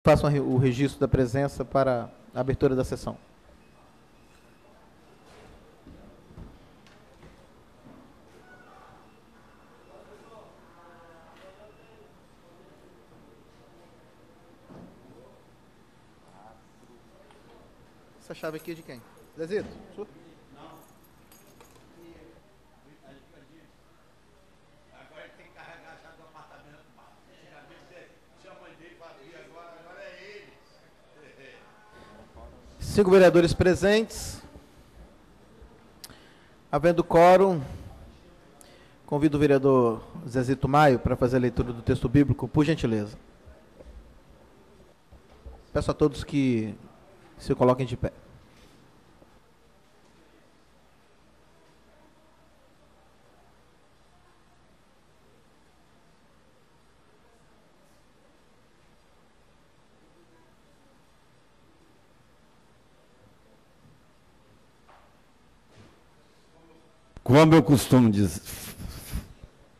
Façam o registro da presença para a abertura da sessão. Essa chave aqui é de quem? Zezito? Sua? Cinco vereadores presentes. Havendo quórum, convido o vereador Zezito Maio para fazer a leitura do texto bíblico, por gentileza. Peço a todos que se coloquem de pé. Como eu costumo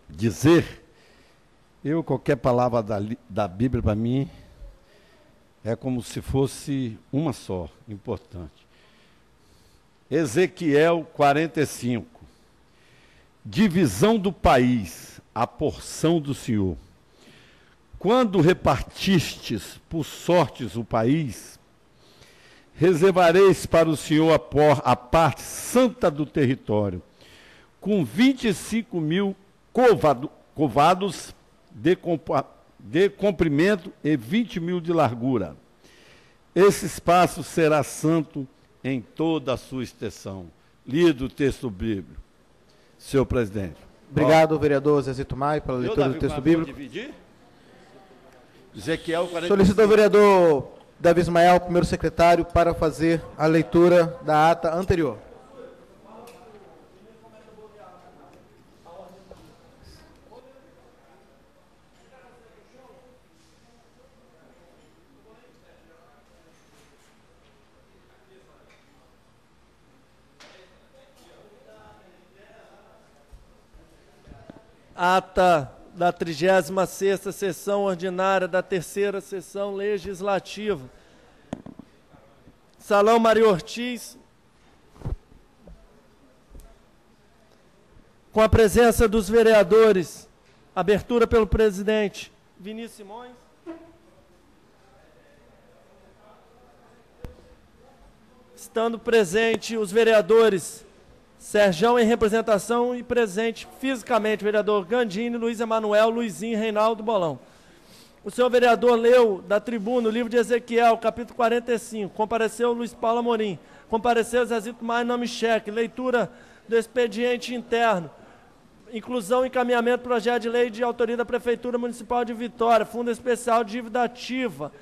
dizer, qualquer palavra da Bíblia para mim é como se fosse uma só, importante. Ezequiel 45. Divisão do país, a porção do Senhor. Quando repartistes por sortes o país, reservareis para o Senhor a parte santa do território, com 25 mil covados de comprimento e 20 mil de largura. Esse espaço será santo em toda a sua extensão. Lido o texto bíblico. Senhor presidente. Obrigado, vereador Zezito Maio, pela leitura do texto bíblico. Ezequiel 45. Solicito ao vereador Davi Ismael, primeiro secretário, para fazer a leitura da ata anterior. Ata da 36ª sessão ordinária da 3ª sessão legislativa. Salão Maria Ortiz, com a presença dos vereadores, abertura pelo presidente Vinícius Simões. Estando presente os vereadores Serjão em representação e presente fisicamente o vereador Gandini, Luiz Emanuel, Luizinho, Reinaldo Bolão. O senhor vereador leu da tribuna o livro de Ezequiel, capítulo 45. Compareceu Luiz Paulo Amorim. Compareceu Zezito Maio, nome cheque. Leitura do expediente interno. Inclusão e encaminhamento do projeto de lei de autoria da Prefeitura Municipal de Vitória. Fundo Especial de Dívida Ativa.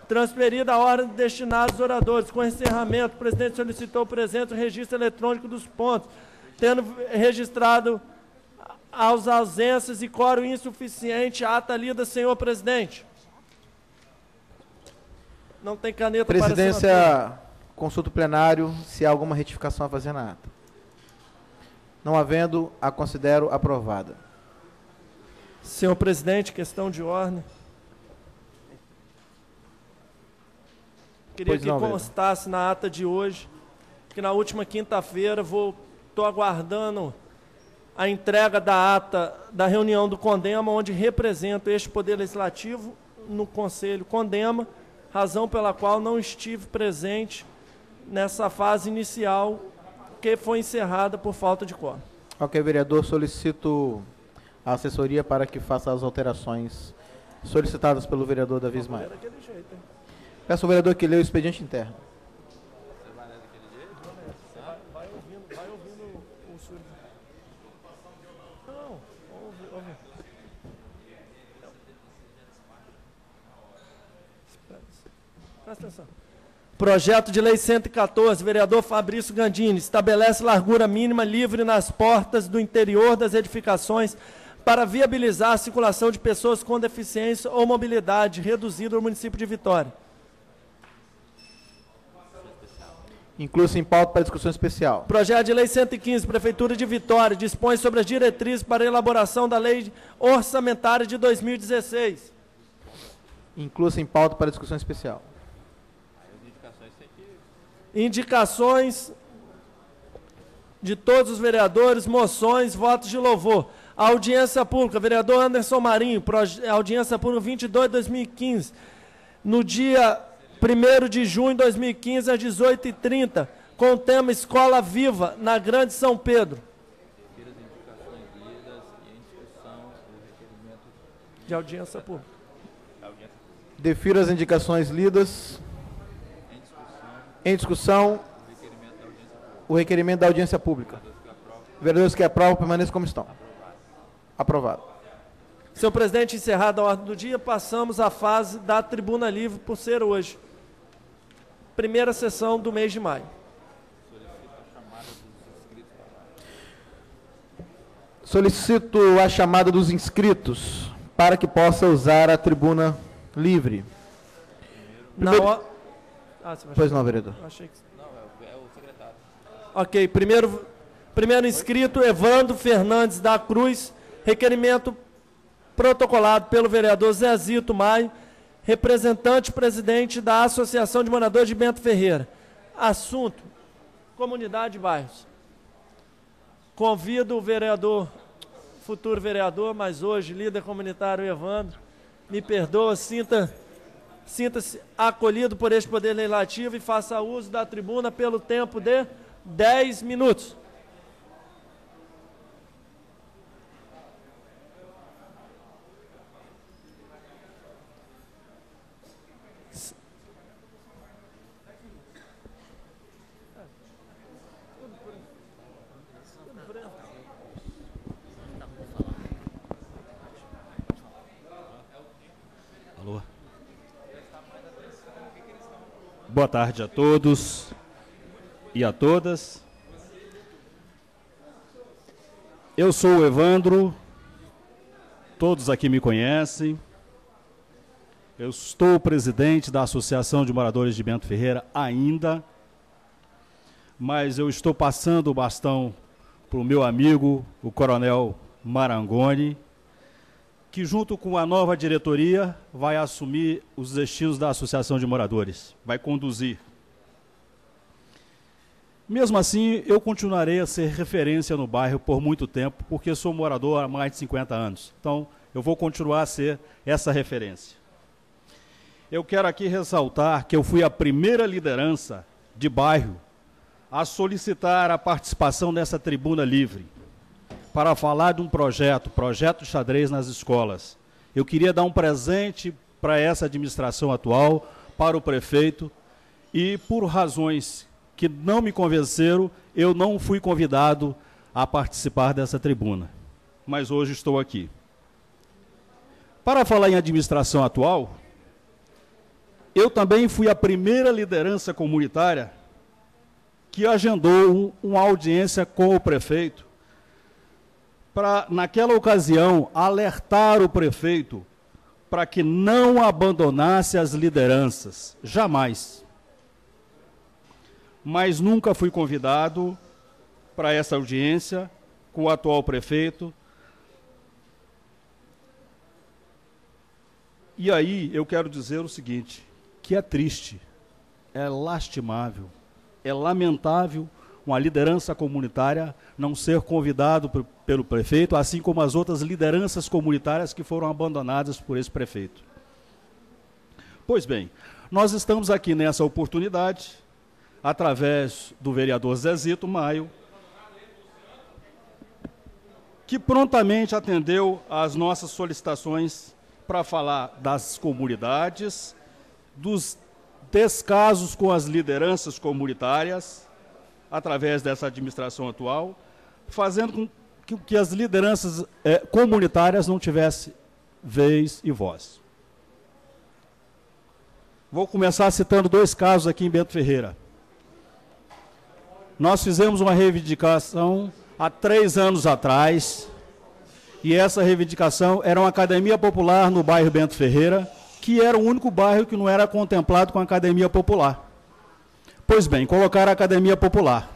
Transferida a ordem destinada aos oradores. Com encerramento, o presidente solicitou o presente registro eletrônico dos pontos, tendo registrado as ausências e quórum insuficiente. Ata lida, senhor presidente. Não tem caneta para Presidência, consulta o plenário se há alguma retificação a fazer na ata. Não havendo, a considero aprovada. Senhor presidente, questão de ordem. Queria que constasse na ata de hoje que na última quinta-feira estou aguardando a entrega da ata da reunião do CONDEMA, onde represento este Poder Legislativo no Conselho CONDEMA, razão pela qual não estive presente nessa fase inicial que foi encerrada por falta de quórum. Ok, vereador, solicito a assessoria para que faça as alterações solicitadas pelo vereador Davi Ismael. Peço ao vereador que leia o expediente interno. Você vai ler daquele jeito? Vai ouvindo o senhor. Não, ouve. Presta atenção. Projeto de lei 114, vereador Fabrício Gandini, estabelece largura mínima livre nas portas do interior das edificações para viabilizar a circulação de pessoas com deficiência ou mobilidade reduzida no município de Vitória. Inclui-se em pauta para discussão especial. Projeto de lei 115, Prefeitura de Vitória, dispõe sobre as diretrizes para a elaboração da lei orçamentária de 2016. Inclua-se em pauta para discussão especial. Indicações de todos os vereadores, moções, votos de louvor. Audiência pública, vereador Anderson Marinho, audiência pública 22 de 2015, no dia 1º de junho de 2015, às 18h30, com o tema Escola Viva, na Grande São Pedro. De audiência pública. Defiro as indicações lidas. Em discussão, o requerimento da audiência pública. Vereadores que aprovam, permaneçam como estão. Aprovado. Senhor presidente, encerrada a ordem do dia, passamos à fase da tribuna livre, por ser hoje primeira sessão do mês de maio. Solicito a chamada dos inscritos para que possa usar a tribuna livre. Pois não, vereador. Achei que... Não, é o secretário. Ok, primeiro inscrito, Evandro Fernandes da Cruz, requerimento protocolado pelo vereador Zezito Maio, representante presidente da Associação de Moradores de Bento Ferreira. Assunto, comunidade e bairros. Convido o vereador, futuro vereador, mas hoje líder comunitário Evandro, me perdoa, sinta-se acolhido por este poder legislativo e faça uso da tribuna pelo tempo de 10 minutos. Alô. Boa tarde a todos e a todas. Eu sou o Evandro, todos aqui me conhecem. Eu estou presidente da Associação de Moradores de Bento Ferreira ainda, mas eu estou passando o bastão para o meu amigo, o Coronel Marangoni, que junto com a nova diretoria vai assumir os destinos da Associação de Moradores, vai conduzir. Mesmo assim, eu continuarei a ser referência no bairro por muito tempo, porque sou morador há mais de 50 anos. Então, eu vou continuar a ser essa referência. Eu quero aqui ressaltar que eu fui a primeira liderança de bairro a solicitar a participação nessa tribuna livre, para falar de um projeto xadrez nas escolas. Eu queria dar um presente para essa administração atual, para o prefeito, e por razões que não me convenceram, eu não fui convidado a participar dessa tribuna. Mas hoje estou aqui. Para falar em administração atual, eu também fui a primeira liderança comunitária que agendou uma audiência com o prefeito para, naquela ocasião, alertar o prefeito para que não abandonasse as lideranças, jamais. Mas nunca fui convidado para essa audiência com o atual prefeito. E aí eu quero dizer o seguinte, que é triste, é lastimável, é lamentável uma liderança comunitária não ser convidado pelo prefeito, assim como as outras lideranças comunitárias que foram abandonadas por esse prefeito. Pois bem, nós estamos aqui nessa oportunidade, através do vereador Zezito Maio, que prontamente atendeu às nossas solicitações para falar das comunidades, dos descasos com as lideranças comunitárias, através dessa administração atual, fazendo com que as lideranças comunitárias não tivessem vez e voz. Vou começar citando 2 casos aqui em Bento Ferreira. Nós fizemos uma reivindicação há 3 anos atrás, e essa reivindicação era uma academia popular no bairro Bento Ferreira, que era o único bairro que não era contemplado com a academia popular. Pois bem, colocaram a academia popular.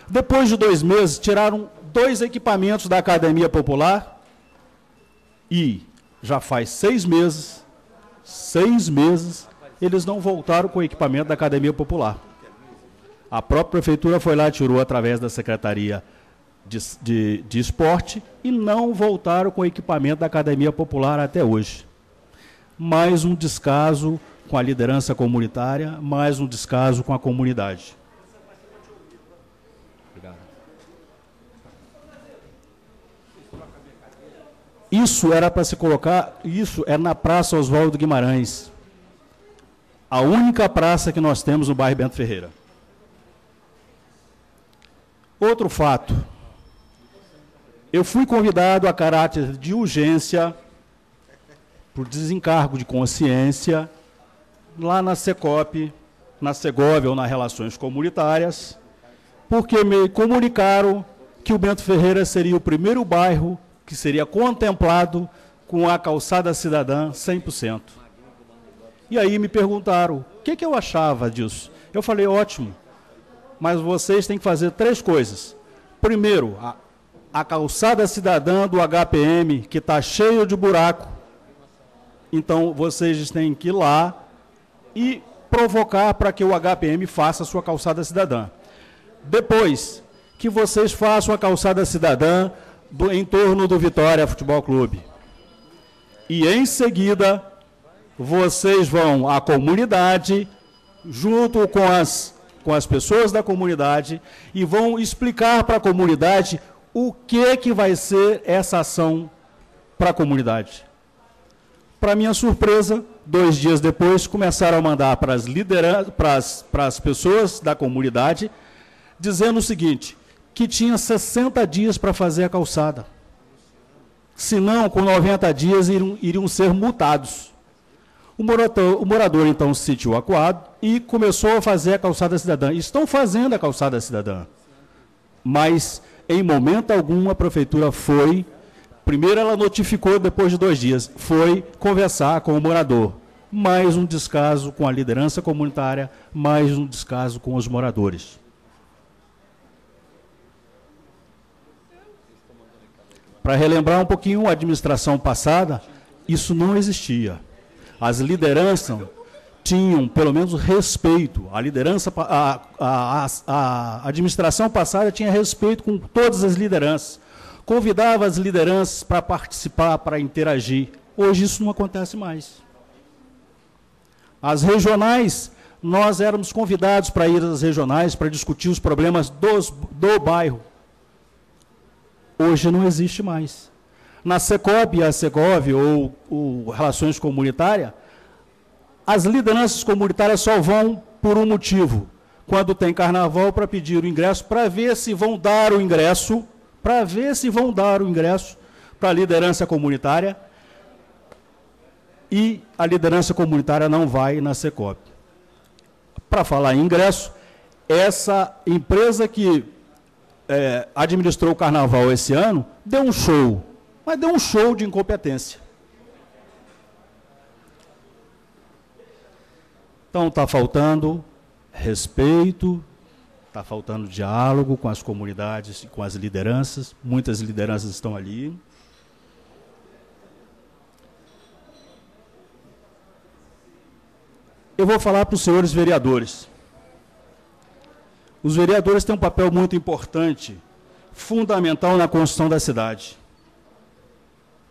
Depois de 2 meses, tiraram 2 equipamentos da academia popular e já faz 6 meses, 6 meses, eles não voltaram com o equipamento da Academia Popular. A própria prefeitura foi lá, tirou através da Secretaria de Esporte e não voltaram com o equipamento da Academia Popular até hoje. Mais um descaso com a liderança comunitária, mais um descaso com a comunidade. Obrigado. Isso era para se colocar, isso é na Praça Oswaldo Guimarães. A única praça que nós temos no bairro Bento Ferreira. Outro fato. Eu fui convidado a caráter de urgência, por desencargo de consciência, lá na Secop, na Segóvia ou nas Relações Comunitárias, porque me comunicaram que o Bento Ferreira seria o primeiro bairro que seria contemplado com a calçada cidadã 100%. E aí me perguntaram o que eu achava disso. Eu falei, ótimo, mas vocês têm que fazer 3 coisas. Primeiro, a calçada cidadã do HPM, que está cheio de buraco, então vocês têm que ir lá e provocar para que o HPM faça a sua calçada cidadã. Depois, que vocês façam a calçada cidadã em torno do Vitória Futebol Clube. E em seguida, vocês vão à comunidade, junto com as pessoas da comunidade, e vão explicar para a comunidade o que vai ser essa ação para a comunidade. Para minha surpresa, 2 dias depois, começaram a mandar para as lideranças, para as pessoas da comunidade, dizendo o seguinte, que tinha 60 dias para fazer a calçada. Senão, com 90 dias, iriam ser multados. O morador, então, se sentiu acuado e começou a fazer a calçada cidadã. Estão fazendo a calçada cidadã. Mas, em momento algum, a prefeitura foi... Primeiro ela notificou, depois de 2 dias, foi conversar com o morador. Mais um descaso com a liderança comunitária, mais um descaso com os moradores. Para relembrar um pouquinho a administração passada, isso não existia. As lideranças tinham, pelo menos, respeito. A liderança, a administração passada tinha respeito com todas as lideranças. Convidava as lideranças para participar, para interagir. Hoje isso não acontece mais. As regionais, nós éramos convidados para ir às regionais, para discutir os problemas do bairro. Hoje não existe mais. Na Secop e a Segóvia, ou Relações Comunitárias, as lideranças comunitárias só vão por um motivo. Quando tem carnaval, para pedir o ingresso, para ver se vão dar o ingresso, para a liderança comunitária, e a liderança comunitária não vai na Secop. Para falar em ingresso, essa empresa que administrou o carnaval esse ano, deu um show, mas deu um show de incompetência. Então está faltando respeito, está faltando diálogo com as comunidades e com as lideranças, muitas lideranças estão ali. Eu vou falar para os senhores vereadores. Os vereadores têm um papel muito importante, fundamental na construção da cidade,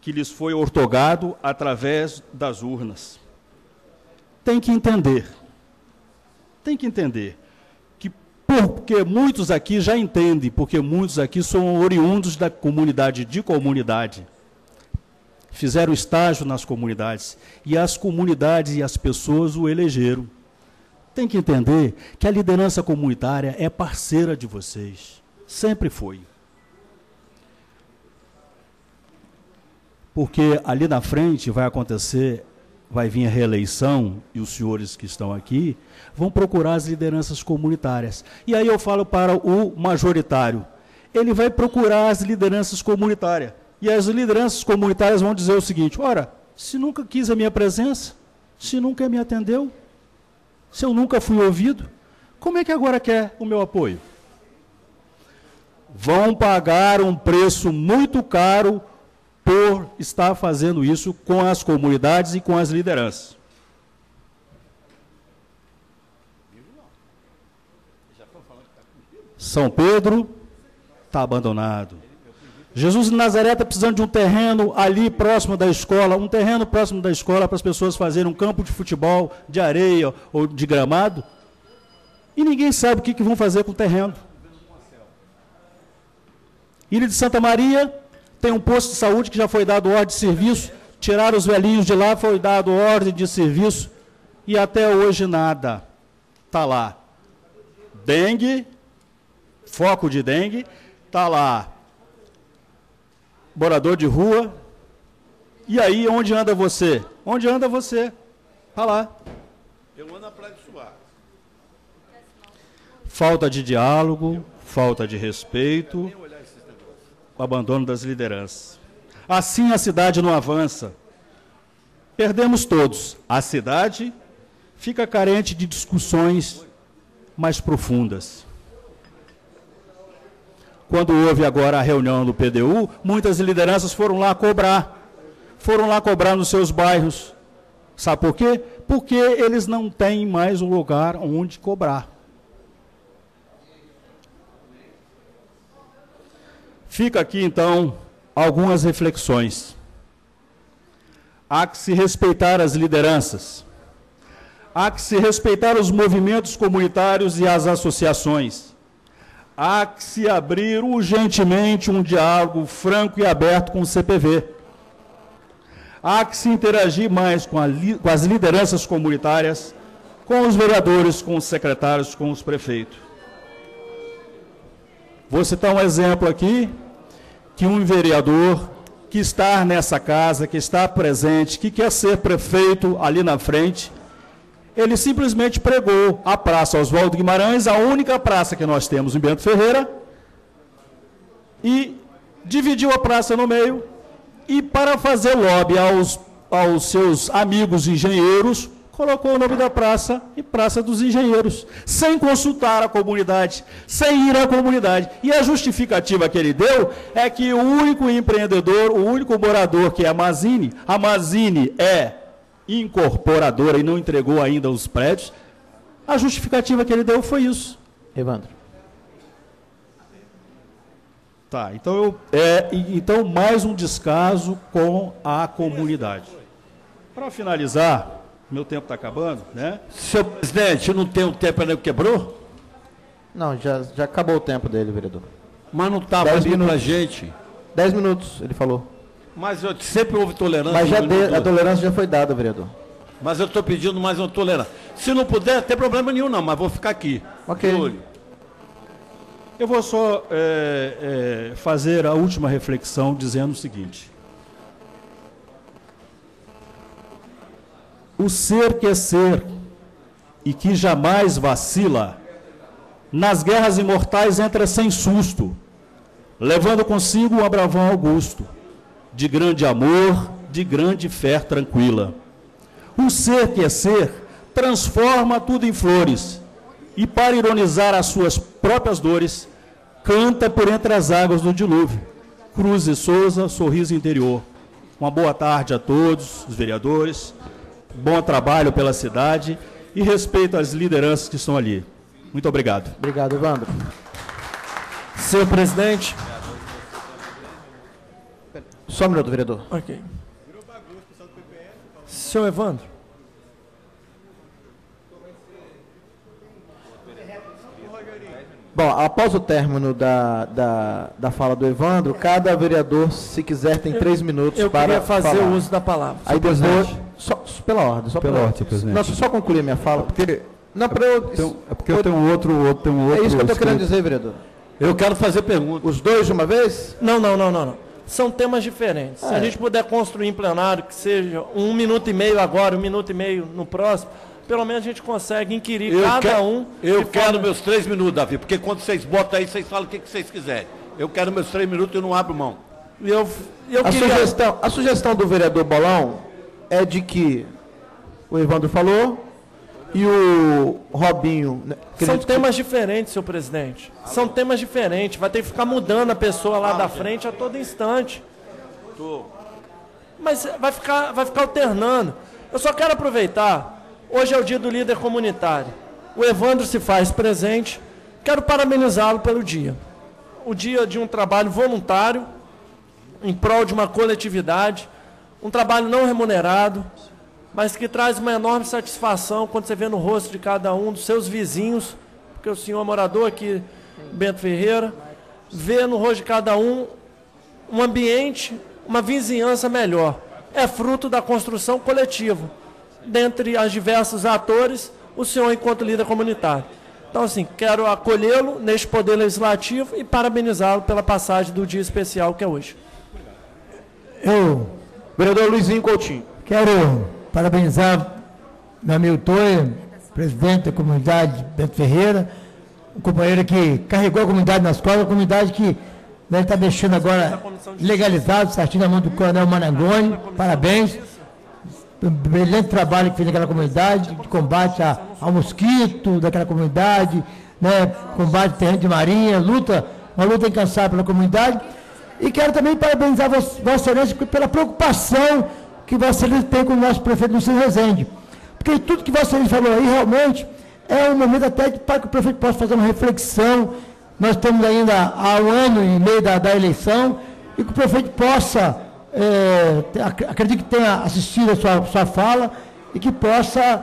que lhes foi outorgado através das urnas. Tem que entender que, porque muitos aqui já entendem, porque muitos aqui são oriundos da comunidade, fizeram estágio nas comunidades, e as comunidades e as pessoas o elegeram. Tem que entender que a liderança comunitária é parceira de vocês. Sempre foi. Porque ali na frente vai acontecer, vai vir a reeleição, e os senhores que estão aqui vão procurar as lideranças comunitárias. E aí eu falo para o majoritário, ele vai procurar as lideranças comunitárias. E as lideranças comunitárias vão dizer o seguinte, ora, se nunca quis a minha presença, se nunca me atendeu, se eu nunca fui ouvido, como é que agora quer o meu apoio? Vão pagar um preço muito caro por estar fazendo isso com as comunidades e com as lideranças. São Pedro está abandonado. Jesus de Nazaré está precisando de um terreno ali próximo da escola, um terreno próximo da escola para as pessoas fazerem um campo de futebol, de areia ou de gramado. E ninguém sabe o que vão fazer com o terreno. Ilha de Santa Maria tem um posto de saúde que já foi dado ordem de serviço, tiraram os velhinhos de lá, foi dado ordem de serviço, e até hoje nada. Está lá. Dengue, foco de dengue, está lá. Morador de rua. E aí, onde anda você? Onde anda você? Está lá. Eu ando na Praia do Suá. Falta de diálogo, falta de respeito, o abandono das lideranças. Assim a cidade não avança. Perdemos todos. A cidade fica carente de discussões mais profundas. Quando houve agora a reunião do PDU, muitas lideranças foram lá cobrar. Foram lá cobrar nos seus bairros. Sabe por quê? Porque eles não têm mais um lugar onde cobrar. Fica aqui, então, algumas reflexões. Há que se respeitar as lideranças. Há que se respeitar os movimentos comunitários e as associações. Há que se abrir urgentemente um diálogo franco e aberto com o CPV. Há que se interagir mais com as lideranças comunitárias, com os vereadores, com os secretários, com os prefeitos. Vou citar um exemplo aqui, que um vereador que está nessa casa, que está presente, que quer ser prefeito ali na frente, ele simplesmente pregou a Praça Oswaldo Guimarães, a única praça que nós temos em Bento Ferreira, e dividiu a praça no meio, e para fazer lobby aos seus amigos engenheiros, colocou o nome da praça e Praça dos Engenheiros, sem consultar a comunidade, sem ir à comunidade. E a justificativa que ele deu é que o único empreendedor, o único morador que é a Mazini é incorporadora e não entregou ainda os prédios, a justificativa que ele deu foi isso. Evandro. Tá, então mais um descaso com a comunidade. Para finalizar, meu tempo está acabando, né? Senhor presidente, não tem um tempo ainda que quebrou? Não, já acabou o tempo dele, vereador. Mas não estava 10 ali pra minutos. gente. 10 minutos, ele falou. Mas sempre houve tolerância. Mas vereador. a tolerância já foi dada, vereador. Mas eu estou pedindo mais uma tolerância. Se não puder, não tem problema nenhum não, mas vou ficar aqui. Ok. De olho. Eu vou só fazer a última reflexão dizendo o seguinte. O ser que é ser e que jamais vacila, nas guerras imortais entra sem susto, levando consigo um bravão augusto, de grande amor, de grande fé tranquila. O ser que é ser transforma tudo em flores e, para ironizar as suas próprias dores, canta por entre as águas do dilúvio. Cruz e Souza, Sorriso Interior. Uma boa tarde a todos os vereadores, bom trabalho pela cidade e respeito às lideranças que estão ali. Muito obrigado. Obrigado, Evandro. Senhor presidente. Só um minuto, vereador. Ok. Senhor Evandro. Bom, após o término da fala do Evandro, cada vereador, se quiser, tem 3 minutos Eu para queria fazer falar. o uso da palavra. Aí depois, só pela ordem, só pela ordem. presidente. Não, só concluir a minha fala, porque... Não, para eu... É porque eu tenho um outro É isso que eu estou querendo escrito. dizer, vereador. Eu quero fazer pergunta. Os dois de uma vez? Não. São temas diferentes. Se a gente puder construir em plenário, que seja 1 minuto e meio agora, 1 minuto e meio no próximo, pelo menos a gente consegue inquirir cada um. Eu de quero forma- meus 3 minutos, Davi, porque quando vocês botam aí, vocês falam o que vocês quiserem. Eu quero meus 3 minutos e eu não abro mão. E eu A queria... sugestão do vereador Bolão é de que o Evandro falou e o Robinho... né, São acredito que- temas diferentes, senhor presidente. São temas diferentes. Vai ter que ficar mudando a pessoa lá da frente a todo instante. Mas vai ficar alternando. Eu só quero aproveitar. Hoje é o dia do líder comunitário. O Evandro se faz presente. Quero parabenizá-lo pelo dia. O dia de um trabalho voluntário, em prol de uma coletividade, um trabalho não remunerado, mas que traz uma enorme satisfação quando você vê no rosto de cada um dos seus vizinhos, porque o senhor é morador aqui, Bento Ferreira, vê no rosto de cada um um ambiente, uma vizinhança melhor. É fruto da construção coletiva. Dentre as diversos atores, o senhor enquanto líder comunitário. Então, assim, quero acolhê-lo neste Poder Legislativo e parabenizá-lo pela passagem do dia especial que é hoje. Vereador Luizinho Coutinho. Quero parabenizar meu amigo Toia, presidente da comunidade Bento Ferreira, um companheiro que carregou a comunidade nas costas, a comunidade que deve estar deixando agora legalizado, certinho na mão do Coronel Manangoni. Parabéns. Brilhante trabalho que fez naquela comunidade, de combate ao mosquito daquela comunidade, né, combate ao terreno de marinha, uma luta incansável pela comunidade. E quero também parabenizar Vossa Excelência pela preocupação que Vossa Excelência tem com o nosso prefeito Luciano Rezende. Porque tudo que Vossa Excelência falou aí realmente é um momento até para que o prefeito possa fazer uma reflexão. Nós estamos ainda há 1 ano e meio da eleição e que o prefeito possa, acredito que tenha assistido a sua fala e que possa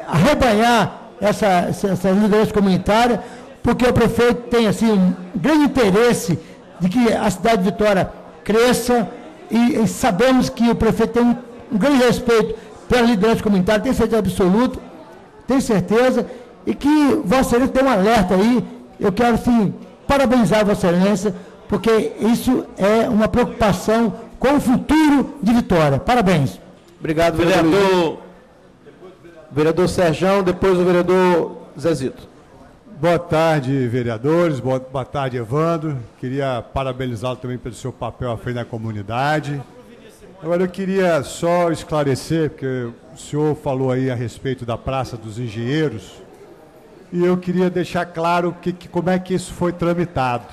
arrebanhar essa liderança comunitária, porque o prefeito tem assim, um grande interesse de que a cidade de Vitória cresça e sabemos que o prefeito tem um grande respeito pela liderança comunitária, tem certeza absoluta, tem certeza, e que Vossa Excelência dê um alerta aí. Eu quero, sim, parabenizar Vossa Excelência, porque isso é uma preocupação com o futuro de Vitória. Parabéns. Obrigado, vereador. Vereador Serjão, depois o vereador Zezito. Boa tarde, vereadores. Boa tarde, Evandro. Queria parabenizá-lo também pelo seu papel à frente da comunidade. Agora, eu queria só esclarecer, porque o senhor falou aí a respeito da Praça dos Engenheiros, e eu queria deixar claro como é que isso foi tramitado.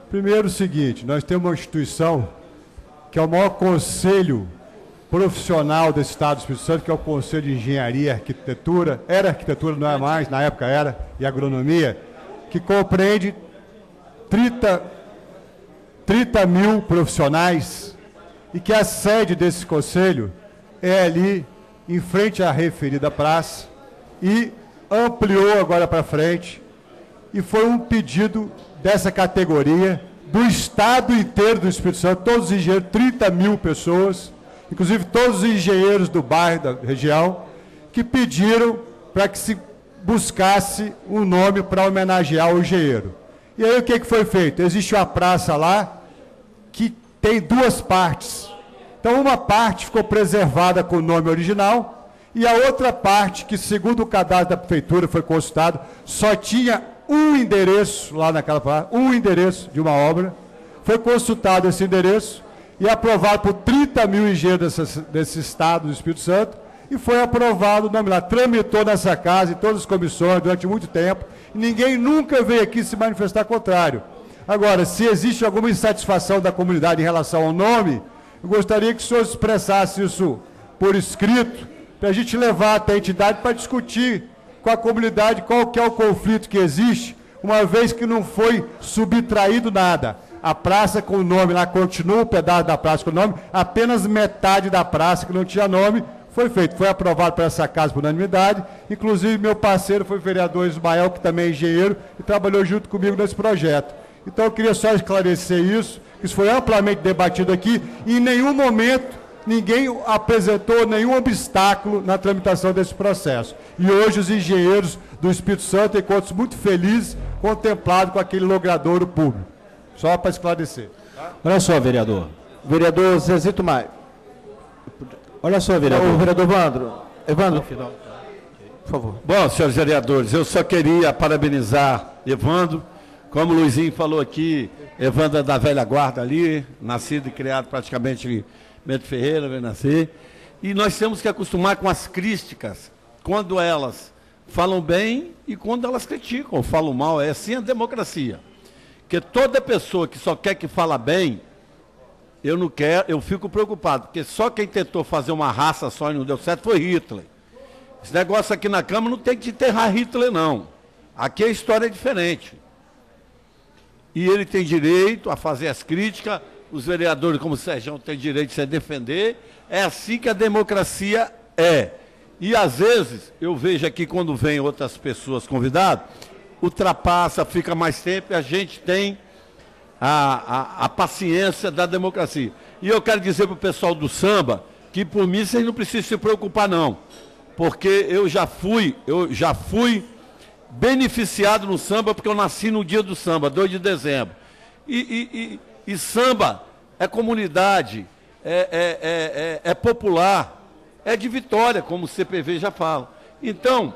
Primeiro, o seguinte, nós temos uma instituição que é o maior conselho profissional desse Estado do Espírito Santo, que é o Conselho de Engenharia e Arquitetura, era arquitetura, não é mais, na época era, e agronomia, que compreende 30 mil profissionais, e que a sede desse conselho é ali, em frente à referida praça, e ampliou agora para frente, e foi um pedido dessa categoria, do Estado inteiro do Espírito Santo, todos os engenheiros, 30 mil pessoas, inclusive todos os engenheiros do bairro, da região, que pediram para que se buscasse um nome para homenagear o engenheiro. E aí o que foi feito? Existe uma praça lá que tem 2 partes. Então uma parte ficou preservada com o nome original e a outra parte, que segundo o cadastro da prefeitura foi consultado, só tinha um endereço lá naquela praça, um endereço de uma obra. Foi consultado esse endereço e aprovado por 30 mil engenheiros desse estado do Espírito Santo, e foi aprovado o nome lá, tramitou nessa casa, em todas as comissões, durante muito tempo, e ninguém nunca veio aqui se manifestar contrário. Agora, se existe alguma insatisfação da comunidade em relação ao nome, eu gostaria que o senhor expressasse isso por escrito, para a gente levar até a entidade para discutir com a comunidade qual que é o conflito que existe, uma vez que não foi subtraído nada. A praça com o nome lá continua, o pedaço da praça com o nome, apenas metade da praça que não tinha nome foi feito. Foi aprovado por essa casa por unanimidade, inclusive meu parceiro foi o vereador Ismael, que também é engenheiro, e trabalhou junto comigo nesse projeto. Então eu queria só esclarecer isso, que isso foi amplamente debatido aqui, e em nenhum momento ninguém apresentou nenhum obstáculo na tramitação desse processo. E hoje os engenheiros do Espírito Santo encontram-se muito felizes, contemplados com aquele logradouro público. Só para esclarecer. Tá? Olha só, vereador. Vereador Zezito Maia. Olha só, vereador. O vereador Evandro, por favor. Bom, senhores vereadores, eu só queria parabenizar Evandro. Como o Luizinho falou aqui, Evandro é da velha guarda ali, nascido e criado praticamente em Bento Ferreira, veio nascer. E nós temos que acostumar com as críticas, quando elas falam bem e quando elas criticam, falam mal. É assim a democracia. Porque toda pessoa que só quer que fala bem, eu não quero, eu fico preocupado, porque só quem tentou fazer uma raça só e não deu certo foi Hitler. Esse negócio aqui na Câmara não tem que enterrar Hitler, não. Aqui a história é diferente. E ele tem direito a fazer as críticas, os vereadores, como o Sérgio, têm direito de se defender. É assim que a democracia é. E às vezes, eu vejo aqui quando vem outras pessoas convidadas, ultrapassa, fica mais tempo e a gente tem a paciência da democracia. E eu quero dizer para o pessoal do samba que por mim vocês não precisam se preocupar não, porque eu já fui beneficiado no samba porque eu nasci no dia do samba, 2 de dezembro. E samba é comunidade, é popular, é de Vitória, como o CPV já fala. Então,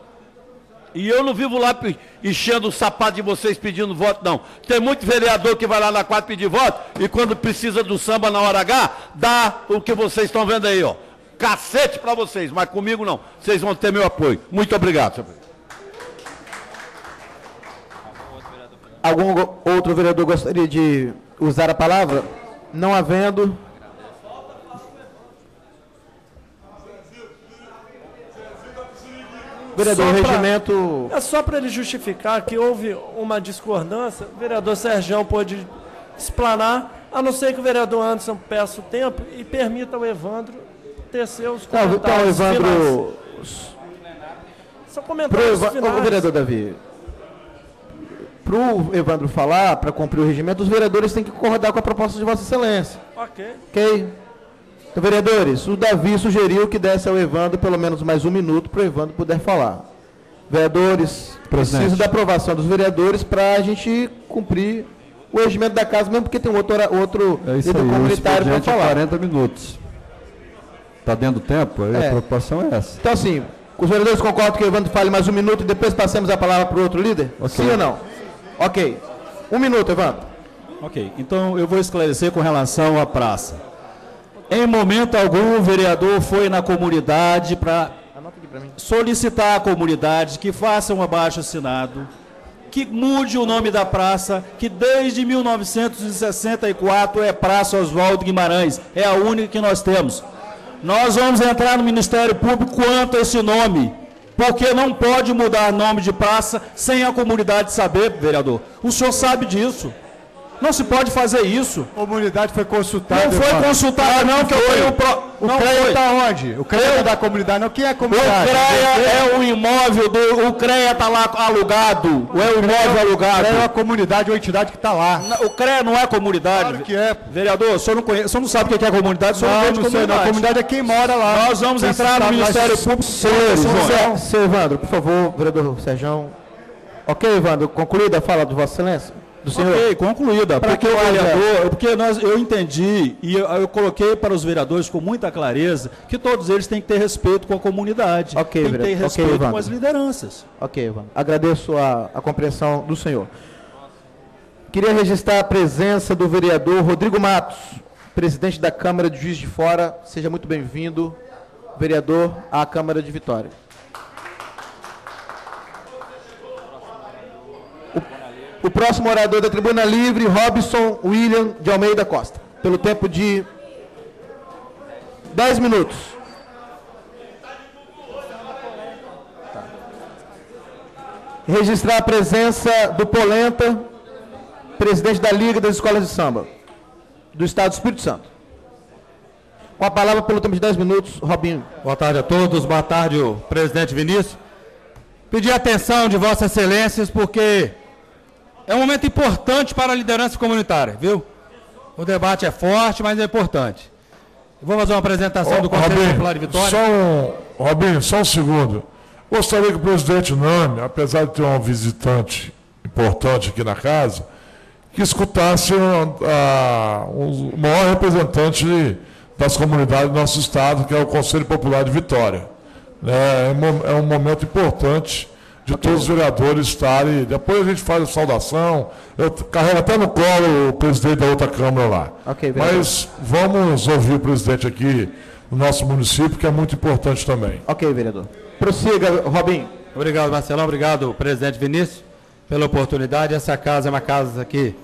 e eu não vivo lá enchendo o sapato de vocês pedindo voto, não. Tem muito vereador que vai lá na quadra pedir voto e quando precisa do samba na hora H, dá o que vocês estão vendo aí, ó. Cacete para vocês, mas comigo não. Vocês vão ter meu apoio. Muito obrigado, senhor presidente. Algum outro vereador gostaria de usar a palavra? Não havendo. Vereador, regimento... É só para ele justificar que houve uma discordância, o vereador Sérgio pôde explanar, a não ser que o vereador Anderson peça o tempo e permita ao Evandro tecer os comentários Evandro... São comentários finais. O vereador Davi, para o Evandro falar, para cumprir o regimento, os vereadores têm que concordar com a proposta de Vossa Excelência. Ok. Então, vereadores, o Davi sugeriu que desse ao Evandro pelo menos mais 1 minuto para o Evandro poder falar. Vereadores, preciso da aprovação dos vereadores para a gente cumprir o regimento da casa, mesmo porque tem outro líder comunitário para falar. 40 minutos. Está dando tempo? A preocupação é essa. Então, assim, os vereadores concordam que o Evandro fale mais 1 minuto e depois passemos a palavra para o outro líder? Okay. Sim ou não? Ok. 1 minuto, Evandro. Ok. Então, eu vou esclarecer com relação à praça. Em momento algum, o vereador foi na comunidade para solicitar à comunidade que faça um abaixo-assinado, que mude o nome da praça, que desde 1964 é Praça Oswaldo Guimarães, é a única que nós temos. Nós vamos entrar no Ministério Público quanto a esse nome, porque não pode mudar nome de praça sem a comunidade saber, vereador. O senhor sabe disso. Não se pode fazer isso. A comunidade foi consultada. Não foi consultada, não, que eu tenho O CREA está onde? O CREA é da comunidade, não. Quem é a comunidade? O CREA é o imóvel o CREA está lá alugado. É o imóvel alugado. O CREA é uma comunidade ou entidade que está lá. O CREA não é comunidade. Claro que é. Vereador, o senhor não conhece, o senhor não sabe o que é a comunidade, o senhor não vende comunidade. A comunidade é quem mora lá. Nós vamos entrar no Ministério Público. Senhor Evandro, por favor, vereador Sérgio. Ok, Evandro, concluída a fala de Vossa Excelência? Do senhor? Ok, concluída. Porque o vereador, eu entendi e eu coloquei para os vereadores com muita clareza que todos eles têm que ter respeito com a comunidade. Ok, tem que ter respeito com as lideranças. Ok, Evandro. Agradeço a compreensão do senhor. Queria registrar a presença do vereador Rodrigo Matos, presidente da Câmara de Juiz de Fora. Seja muito bem-vindo, vereador, à Câmara de Vitória. O próximo orador da Tribuna Livre, Robson William de Almeida Costa, pelo tempo de 10 minutos. Tá. Registrar a presença do Polenta, presidente da Liga das Escolas de Samba, do Estado do Espírito Santo. Com a palavra pelo tempo de 10 minutos, Robinho. Boa tarde a todos, boa tarde, o presidente Vinícius. Pedir a atenção de Vossas Excelências, porque é um momento importante para a liderança comunitária, viu? O debate é forte, mas é importante. Vou fazer uma apresentação do Conselho Popular de Vitória. Robinho, só um segundo. Gostaria que o presidente Nami, apesar de ter um visitante importante aqui na casa, que escutasse o maior representante das comunidades do nosso estado, que é o Conselho Popular de Vitória. É um momento importante de todos os vereadores estarem. Depois a gente faz a saudação. Eu carrego até no colo o presidente da outra Câmara lá. Okay, mas vamos ouvir o presidente aqui no nosso município, que é muito importante também. Ok, vereador. Prossiga, Robinho. Obrigado, Marcelão. Obrigado, presidente Vinícius, pela oportunidade. Essa casa é uma casa que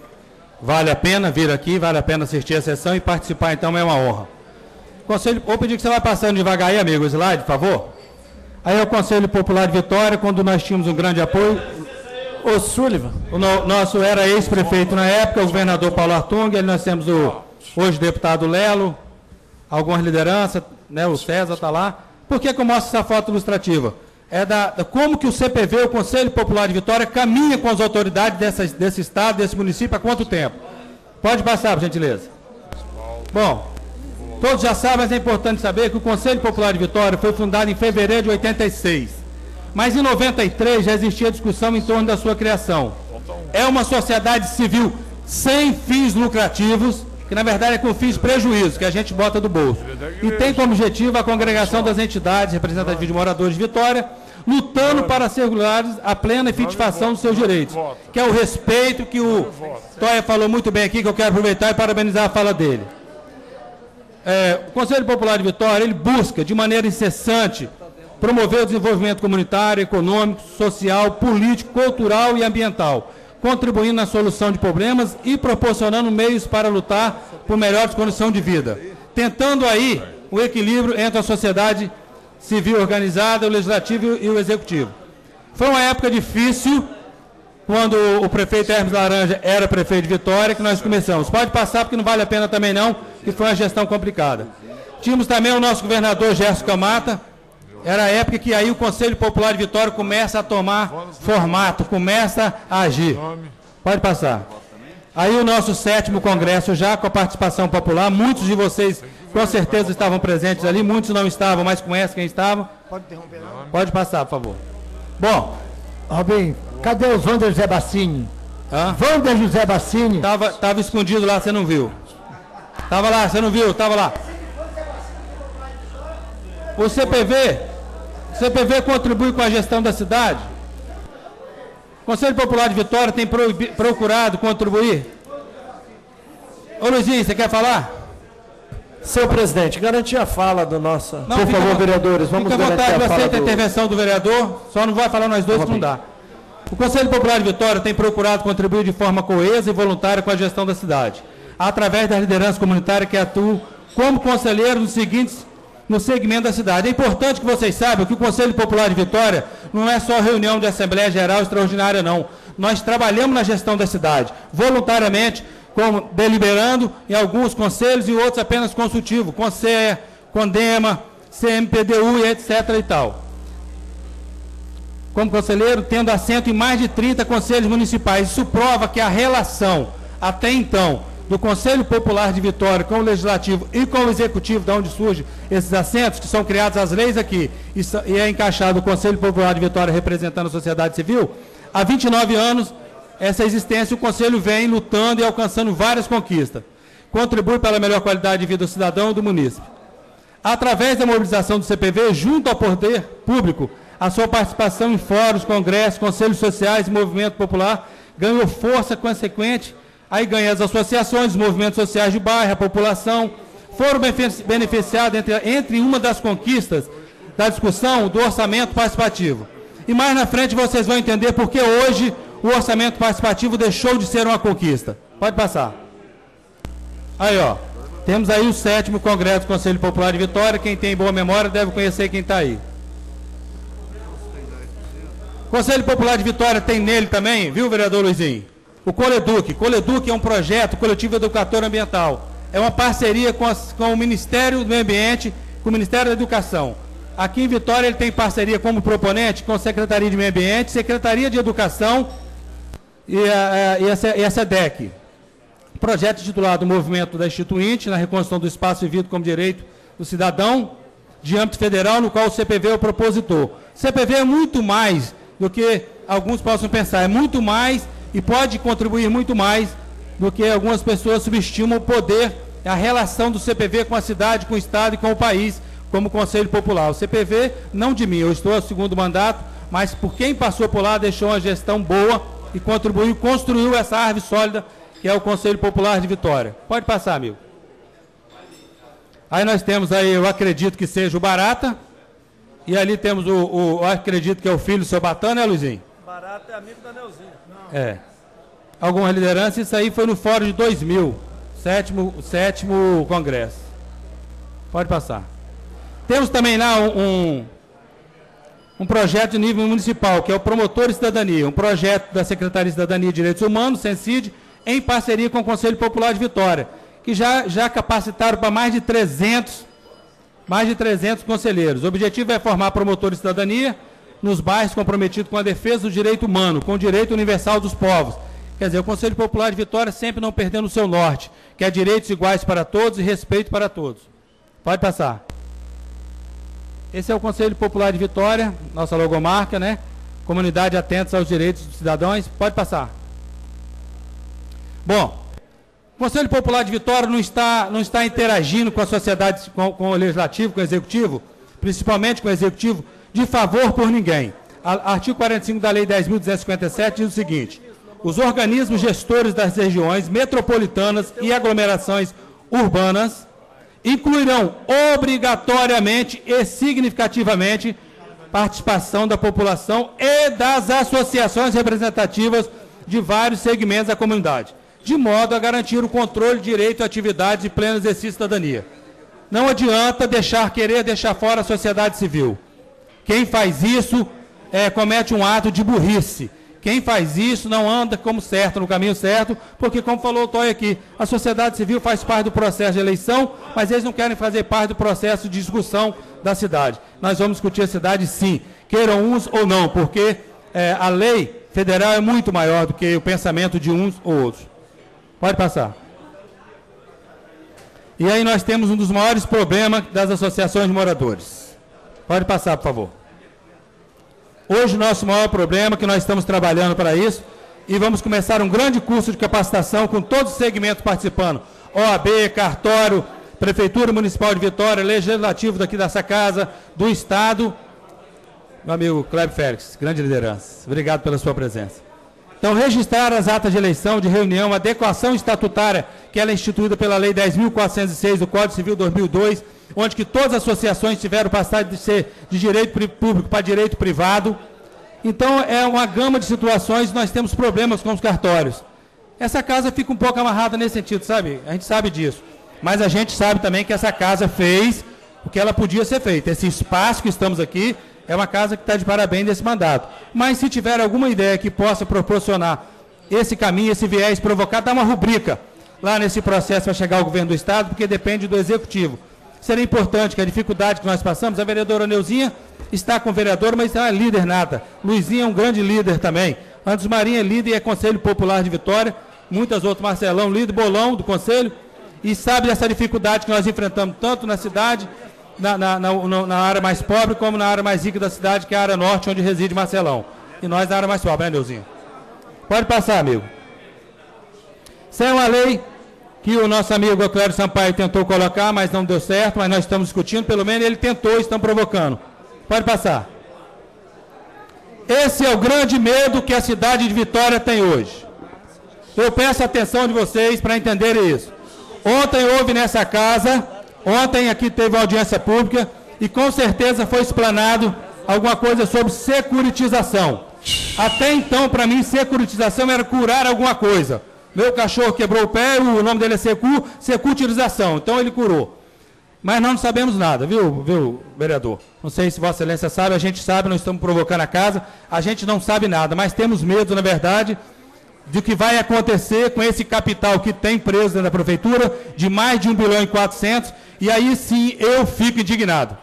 vale a pena vir aqui, vale a pena assistir a sessão e participar, então é uma honra. Conselho, vou pedir que você vá passando devagar aí, amigo, o slide, por favor. Aí é o Conselho Popular de Vitória, quando nós tínhamos um grande apoio. Ô, Sullivan. O nosso era ex-prefeito na época, o governador Paulo Artung, nós temos o hoje deputado Lelo, algumas lideranças, né, o César está lá. Por que eu mostro essa foto ilustrativa? É como que o CPV, o Conselho Popular de Vitória, caminha com as autoridades desse estado, desse município, há quanto tempo? Pode passar, por gentileza. Bom, todos já sabem, mas é importante saber que o Conselho Popular de Vitória foi fundado em fevereiro de 86. Mas em 93 já existia discussão em torno da sua criação. É uma sociedade civil sem fins lucrativos, que na verdade é com fins de prejuízo, que a gente bota do bolso. E tem como objetivo a congregação das entidades representativas de moradores de Vitória, lutando para assegurar a plena efetivação dos seus direitos, que é o respeito que o Toia falou muito bem aqui, que eu quero aproveitar e parabenizar a fala dele. O Conselho Popular de Vitória, ele busca, de maneira incessante, promover o desenvolvimento comunitário, econômico, social, político, cultural e ambiental, contribuindo na solução de problemas e proporcionando meios para lutar por melhores condições de vida, tentando aí o equilíbrio entre a sociedade civil organizada, o legislativo e o executivo. Foi uma época difícil, quando o prefeito Hermes Laranja era prefeito de Vitória, que nós começamos. Pode passar, porque não vale a pena também não, que foi uma gestão complicada. Tínhamos também o nosso governador Gerson Camata. Era a época que aí o Conselho Popular de Vitória começa a tomar formato, começa a agir. Pode passar. Aí o nosso 7º congresso já com a participação popular, muitos de vocês com certeza estavam presentes ali, muitos não estavam, mas conhecem quem estava. Pode interromper não? Pode passar, por favor. Bom, Robinho, cadê o Wander José Bassini? Wander José Bassini. Tava escondido lá, você não viu. Tava lá, você não viu, tava lá. O CPV contribui com a gestão da cidade. O Conselho Popular de Vitória tem procurado contribuir. Ô Luizinho, você quer falar? Senhor presidente, garantir a fala do nosso... Não, por favor, vereadores, vamos garantir a fala. Fica à vontade, aceita a intervenção do vereador, só não vai falar nós dois que não dá. O Conselho Popular de Vitória tem procurado contribuir de forma coesa e voluntária com a gestão da cidade, através da liderança comunitária que atua como conselheiro no segmento da cidade. É importante que vocês saibam que o Conselho Popular de Vitória não é só reunião de Assembleia Geral Extraordinária, não. Nós trabalhamos na gestão da cidade, voluntariamente, como deliberando em alguns conselhos e outros apenas consultivo, CONSEA, CONDEMA, CMPDU e etc. e tal. Como conselheiro, tendo assento em mais de 30 conselhos municipais. Isso prova que a relação, até então, do Conselho Popular de Vitória com o Legislativo e com o Executivo, de onde surgem esses assentos, que são criadas as leis aqui, e é encaixado o Conselho Popular de Vitória representando a sociedade civil, há 29 anos, essa existência, o Conselho vem lutando e alcançando várias conquistas. Contribui para a melhor qualidade de vida do cidadão e do munícipe. Através da mobilização do CPV, junto ao poder público, a sua participação em fóruns, congressos, conselhos sociais e movimento popular ganhou força consequente. Aí ganha as associações, os movimentos sociais de bairro, a população, foram beneficiados entre uma das conquistas da discussão do orçamento participativo. E mais na frente vocês vão entender por que hoje o orçamento participativo deixou de ser uma conquista. Pode passar. Aí, ó, temos aí o 7º Congresso do Conselho Popular de Vitória. Quem tem boa memória deve conhecer quem está aí. O Conselho Popular de Vitória tem nele também, viu, vereador Luizinho? O Coleduc. Coleduc é um projeto coletivo educador ambiental. É uma parceria com o Ministério do Meio Ambiente, com o Ministério da Educação. Aqui em Vitória ele tem parceria como proponente com a Secretaria de Meio Ambiente, Secretaria de Educação e a SEDEC. Projeto titulado Movimento da Instituinte na reconstrução do espaço vivido como direito do cidadão, de âmbito federal, no qual o CPV é o propositor. O CPV é muito mais do que alguns possam pensar, é muito mais e pode contribuir muito mais do que algumas pessoas subestimam o poder, a relação do CPV com a cidade, com o Estado e com o país, como Conselho Popular. O CPV, não de mim, eu estou ao 2º mandato, mas por quem passou por lá deixou uma gestão boa e contribuiu, construiu essa árvore sólida que é o Conselho Popular de Vitória. Pode passar, amigo. Aí nós temos aí, eu acredito que seja o Barata, e ali temos eu acredito que é o filho do seu Batã, né, Luizinho? Barata é amigo da Neuzinha. É. Alguma liderança, isso aí foi no Fórum de 2000, sétimo Congresso. Pode passar. Temos também lá um projeto de nível municipal, que é o Promotor de Cidadania, um projeto da Secretaria de Cidadania e Direitos Humanos, SENCID, em parceria com o Conselho Popular de Vitória, que já capacitaram para mais de 300 conselheiros. O objetivo é formar promotores de cidadania nos bairros comprometidos com a defesa do direito humano, com o direito universal dos povos. Quer dizer, o Conselho Popular de Vitória sempre não perdendo o seu norte, que é direitos iguais para todos e respeito para todos. Pode passar. Esse é o Conselho Popular de Vitória, nossa logomarca, né? Comunidade atenta aos direitos dos cidadãos. Pode passar. Bom, o Conselho Popular de Vitória não está interagindo com a sociedade, com o Legislativo, com o Executivo, principalmente com o Executivo, de favor por ninguém. Artigo 45 da Lei 10.257 diz o seguinte: os organismos gestores das regiões metropolitanas e aglomerações urbanas incluirão obrigatoriamente e significativamente participação da população e das associações representativas de vários segmentos da comunidade, de modo a garantir o controle, direito, atividades e pleno exercício de cidadania. Não adianta querer deixar fora a sociedade civil. Quem faz isso comete um ato de burrice. Quem faz isso não anda como certo, no caminho certo, porque, como falou o Toy aqui, a sociedade civil faz parte do processo de eleição, mas eles não querem fazer parte do processo de discussão da cidade. Nós vamos discutir a cidade, sim, queiram uns ou não, porque a lei federal é muito maior do que o pensamento de uns ou outros. Pode passar. E aí nós temos um dos maiores problemas das associações de moradores. Pode passar, por favor. Hoje o nosso maior problema é que nós estamos trabalhando para isso e vamos começar um grande curso de capacitação com todos os segmentos participando. OAB, cartório, Prefeitura Municipal de Vitória, Legislativo daqui dessa casa, do Estado. Meu amigo Cléber Félix, grande liderança. Obrigado pela sua presença. Então, registrar as atas de eleição, de reunião, adequação estatutária, que ela é instituída pela Lei 10.406 do Código Civil 2002, onde que todas as associações tiveram passado de ser de direito público para direito privado. Então, é uma gama de situações, nós temos problemas com os cartórios. Essa casa fica um pouco amarrada nesse sentido, sabe? A gente sabe disso. Mas a gente sabe também que essa casa fez o que ela podia ser feita. Esse espaço que estamos aqui é uma casa que está de parabéns desse mandato. Mas se tiver alguma ideia que possa proporcionar esse caminho, esse viés provocado, dá uma rubrica lá nesse processo para chegar ao governo do Estado, porque depende do Executivo. Seria importante que a dificuldade que nós passamos, a vereadora Neuzinha está com o vereador, mas não é líder nada. Luizinho é um grande líder também. Antes Marinha é líder e é Conselho Popular de Vitória. Muitas outras, Marcelão, líder, Bolão do Conselho. E sabe dessa dificuldade que nós enfrentamos tanto na cidade, na área mais pobre, como na área mais rica da cidade, que é a área norte, onde reside Marcelão. E nós na área mais pobre, né, Neuzinho? Pode passar, amigo. Essa é uma lei que o nosso amigo Cléber Sampaio tentou colocar, mas não deu certo, mas nós estamos discutindo, pelo menos ele tentou e estão provocando. Pode passar. Esse é o grande medo que a cidade de Vitória tem hoje. Eu peço a atenção de vocês para entenderem isso. Ontem houve nessa casa, ontem aqui teve uma audiência pública e com certeza foi explanado alguma coisa sobre securitização. Até então, para mim, securitização era curar alguma coisa. Meu cachorro quebrou o pé, o nome dele é securitização, então ele curou. Mas nós não sabemos nada, viu, vereador? Não sei se Vossa Excelência sabe, a gente sabe, nós estamos provocando a casa, a gente não sabe nada, mas temos medo, na verdade, de que vai acontecer com esse capital que tem preso dentro da prefeitura, de mais de 1 bilhão e 400, e aí sim eu fico indignado.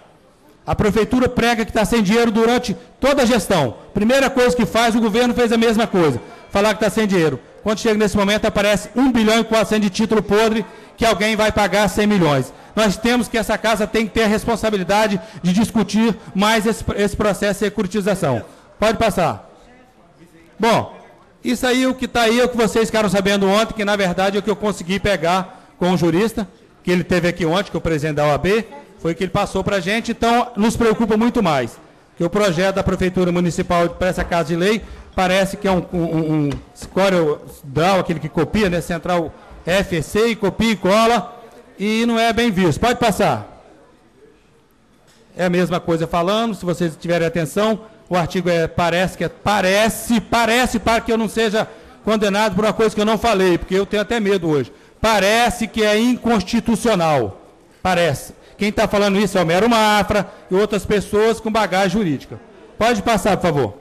A prefeitura prega que está sem dinheiro durante toda a gestão. Primeira coisa que faz, o governo fez a mesma coisa, falar que está sem dinheiro. Quando chega nesse momento, aparece 1 bilhão e 400 de título podre, que alguém vai pagar 100 milhões. Nós temos que, essa casa tem que ter a responsabilidade de discutir mais esse processo de securitização. Pode passar. Bom, isso aí, o que está aí, é o que vocês ficaram sabendo ontem, que na verdade é o que eu consegui pegar com o jurista, que ele teve aqui ontem, que é o presidente da OAB, foi o que ele passou para a gente, então nos preocupa muito mais. Que o projeto da Prefeitura Municipal para essa casa de lei parece que é um CorelDRAW, aquele que copia, né, central FEC, e copia e cola, e não é bem visto. Pode passar. É a mesma coisa falando, se vocês tiverem atenção, o artigo parece para que eu não seja condenado por uma coisa que eu não falei, porque eu tenho até medo hoje. Parece que é inconstitucional. Parece. Quem está falando isso é o Mero Mafra e outras pessoas com bagagem jurídica. Pode passar, por favor.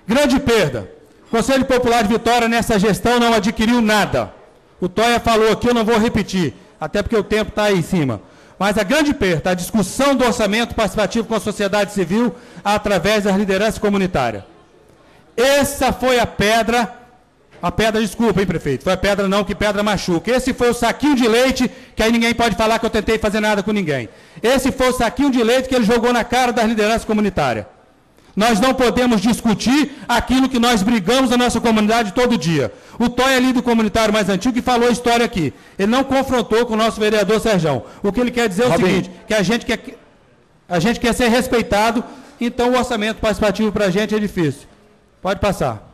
Grande perda. O Conselho Popular de Vitória, nessa gestão, não adquiriu nada. O Toia falou aqui, eu não vou repetir, até porque o tempo está aí em cima. Mas a grande perda, a discussão do orçamento participativo com a sociedade civil através das lideranças comunitárias. Essa foi a pedra, desculpa, hein, prefeito, foi a pedra não, que pedra machuca. Esse foi o saquinho de leite, que aí ninguém pode falar que eu tentei fazer nada com ninguém. Esse foi o saquinho de leite que ele jogou na cara das lideranças comunitárias. Nós não podemos discutir aquilo que nós brigamos na nossa comunidade todo dia. O Toia é líder comunitário mais antigo que falou a história aqui. Ele não confrontou com o nosso vereador Serjão. O que ele quer dizer é o seguinte, que a gente quer ser respeitado, então o orçamento participativo para a gente é difícil. Pode passar.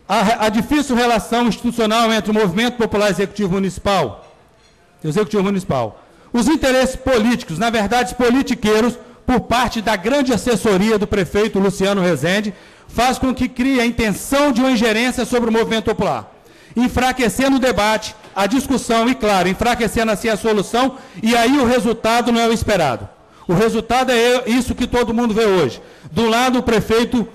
A difícil relação institucional entre o Movimento Popular Executivo Municipal e o Executivo Municipal. Os interesses políticos, na verdade politiqueiros, por parte da grande assessoria do prefeito Luciano Rezende, faz com que crie a intenção de uma ingerência sobre o movimento popular, enfraquecendo o debate, a discussão e, claro, enfraquecendo assim a solução, e aí o resultado não é o esperado. O resultado é isso que todo mundo vê hoje. Do lado, o prefeito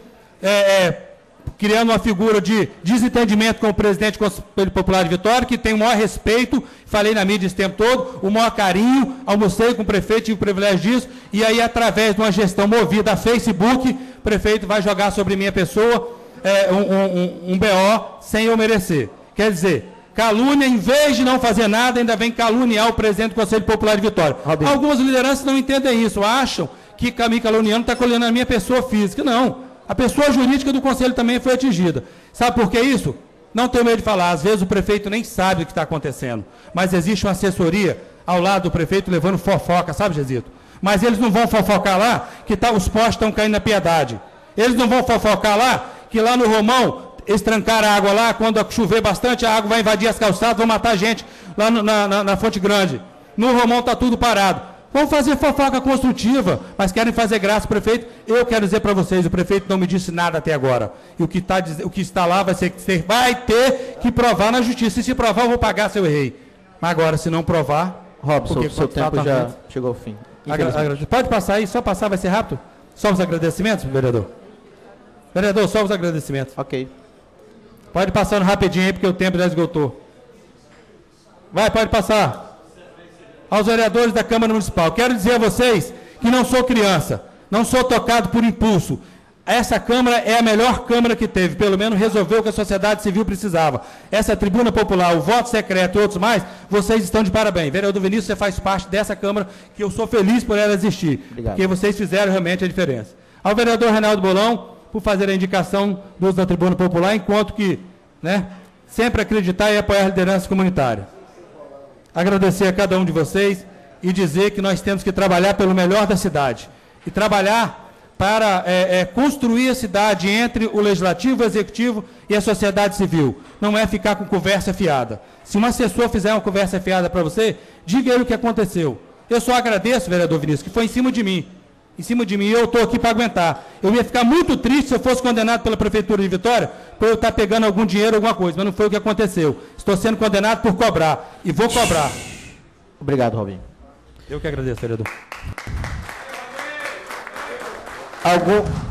criando uma figura de desentendimento com o presidente do Conselho Popular de Vitória, que tem o maior respeito, falei na mídia esse tempo todo, o maior carinho, almocei com o prefeito, tive o privilégio disso, e aí, através de uma gestão movida a Facebook, o prefeito vai jogar sobre minha pessoa um BO sem eu merecer. Quer dizer, calúnia, em vez de não fazer nada, ainda vem caluniar o presidente do Conselho Popular de Vitória. Algumas lideranças não entendem isso, acham que me caluniando está caluniando a minha pessoa física. Não. A pessoa jurídica do Conselho também foi atingida. Sabe por que isso? Não tenho medo de falar. Às vezes o prefeito nem sabe o que está acontecendo. Mas existe uma assessoria ao lado do prefeito levando fofoca, sabe, Gesito? Mas eles não vão fofocar lá que os postes estão caindo na Piedade. Eles não vão fofocar lá que lá no Romão eles trancaram a água lá, quando chover bastante a água vai invadir as calçadas, vão matar gente lá na Fonte Grande. No Romão está tudo parado. Vão fazer fofoca construtiva, mas querem fazer graça, prefeito. Eu quero dizer para vocês, o prefeito não me disse nada até agora. E o que está lá vai ser que você vai ter que provar na justiça. E se provar, eu vou pagar se eu errei. Mas agora, se não provar... Robson, o seu tempo já chegou ao fim. Pode passar aí, só passar, vai ser rápido? Só os agradecimentos, vereador? Vereador, só os agradecimentos. Ok. Pode passando rapidinho aí, porque o tempo já esgotou. Vai, pode passar. Aos vereadores da Câmara Municipal, quero dizer a vocês que não sou criança, não sou tocado por impulso. Essa Câmara é a melhor Câmara que teve, pelo menos resolveu o que a sociedade civil precisava. Essa tribuna popular, o voto secreto e outros mais, vocês estão de parabéns. Vereador Vinícius, você faz parte dessa Câmara, que eu sou feliz por ela existir. Obrigado. Porque vocês fizeram realmente a diferença. Ao vereador Reinaldo Bolão, por fazer a indicação do uso da tribuna popular, enquanto que, sempre acreditar e apoiar a liderança comunitária. Agradecer a cada um de vocês e dizer que nós temos que trabalhar pelo melhor da cidade. E trabalhar para construir a cidade entre o legislativo, o executivo e a sociedade civil. Não é ficar com conversa fiada. Se um assessor fizer uma conversa fiada para você, diga ele o que aconteceu. Eu só agradeço, vereador Vinícius, que foi em cima de mim. Em cima de mim, eu estou aqui para aguentar. Eu ia ficar muito triste se eu fosse condenado pela Prefeitura de Vitória por eu estar pegando algum dinheiro, alguma coisa, mas não foi o que aconteceu. Estou sendo condenado por cobrar, e vou cobrar. Obrigado, Robinho. Eu que agradeço, vereador.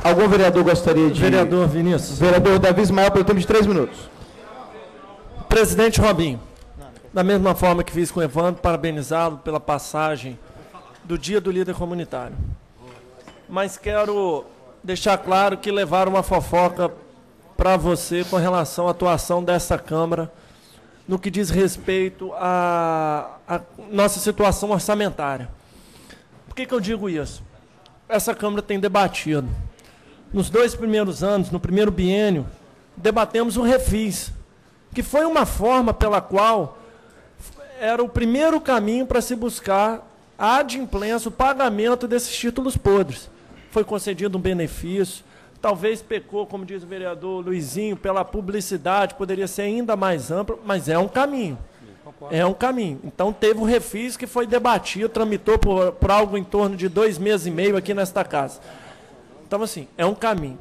Algum vereador gostaria de... Vereador Vinícius. Vereador Davi Ismael, pelo tempo de 3 minutos. Presidente Robinho, da mesma forma que fiz com o Evandro, parabenizá-lo pela passagem do Dia do Líder Comunitário. Mas quero deixar claro que levaram uma fofoca para você com relação à atuação dessa Câmara no que diz respeito à nossa situação orçamentária. Por que eu digo isso? Essa Câmara tem debatido. Nos 2 primeiros anos, no primeiro biênio, debatemos o refis, que foi uma forma pela qual era o primeiro caminho para se buscar a adimplência, o pagamento desses títulos podres. Foi concedido um benefício, talvez pecou, como diz o vereador Luizinho, pela publicidade, poderia ser ainda mais amplo, mas é um caminho. É um caminho. Então, teve um refis que foi debatido, tramitou por algo em torno de 2 meses e meio aqui nesta casa. Então, assim, é um caminho.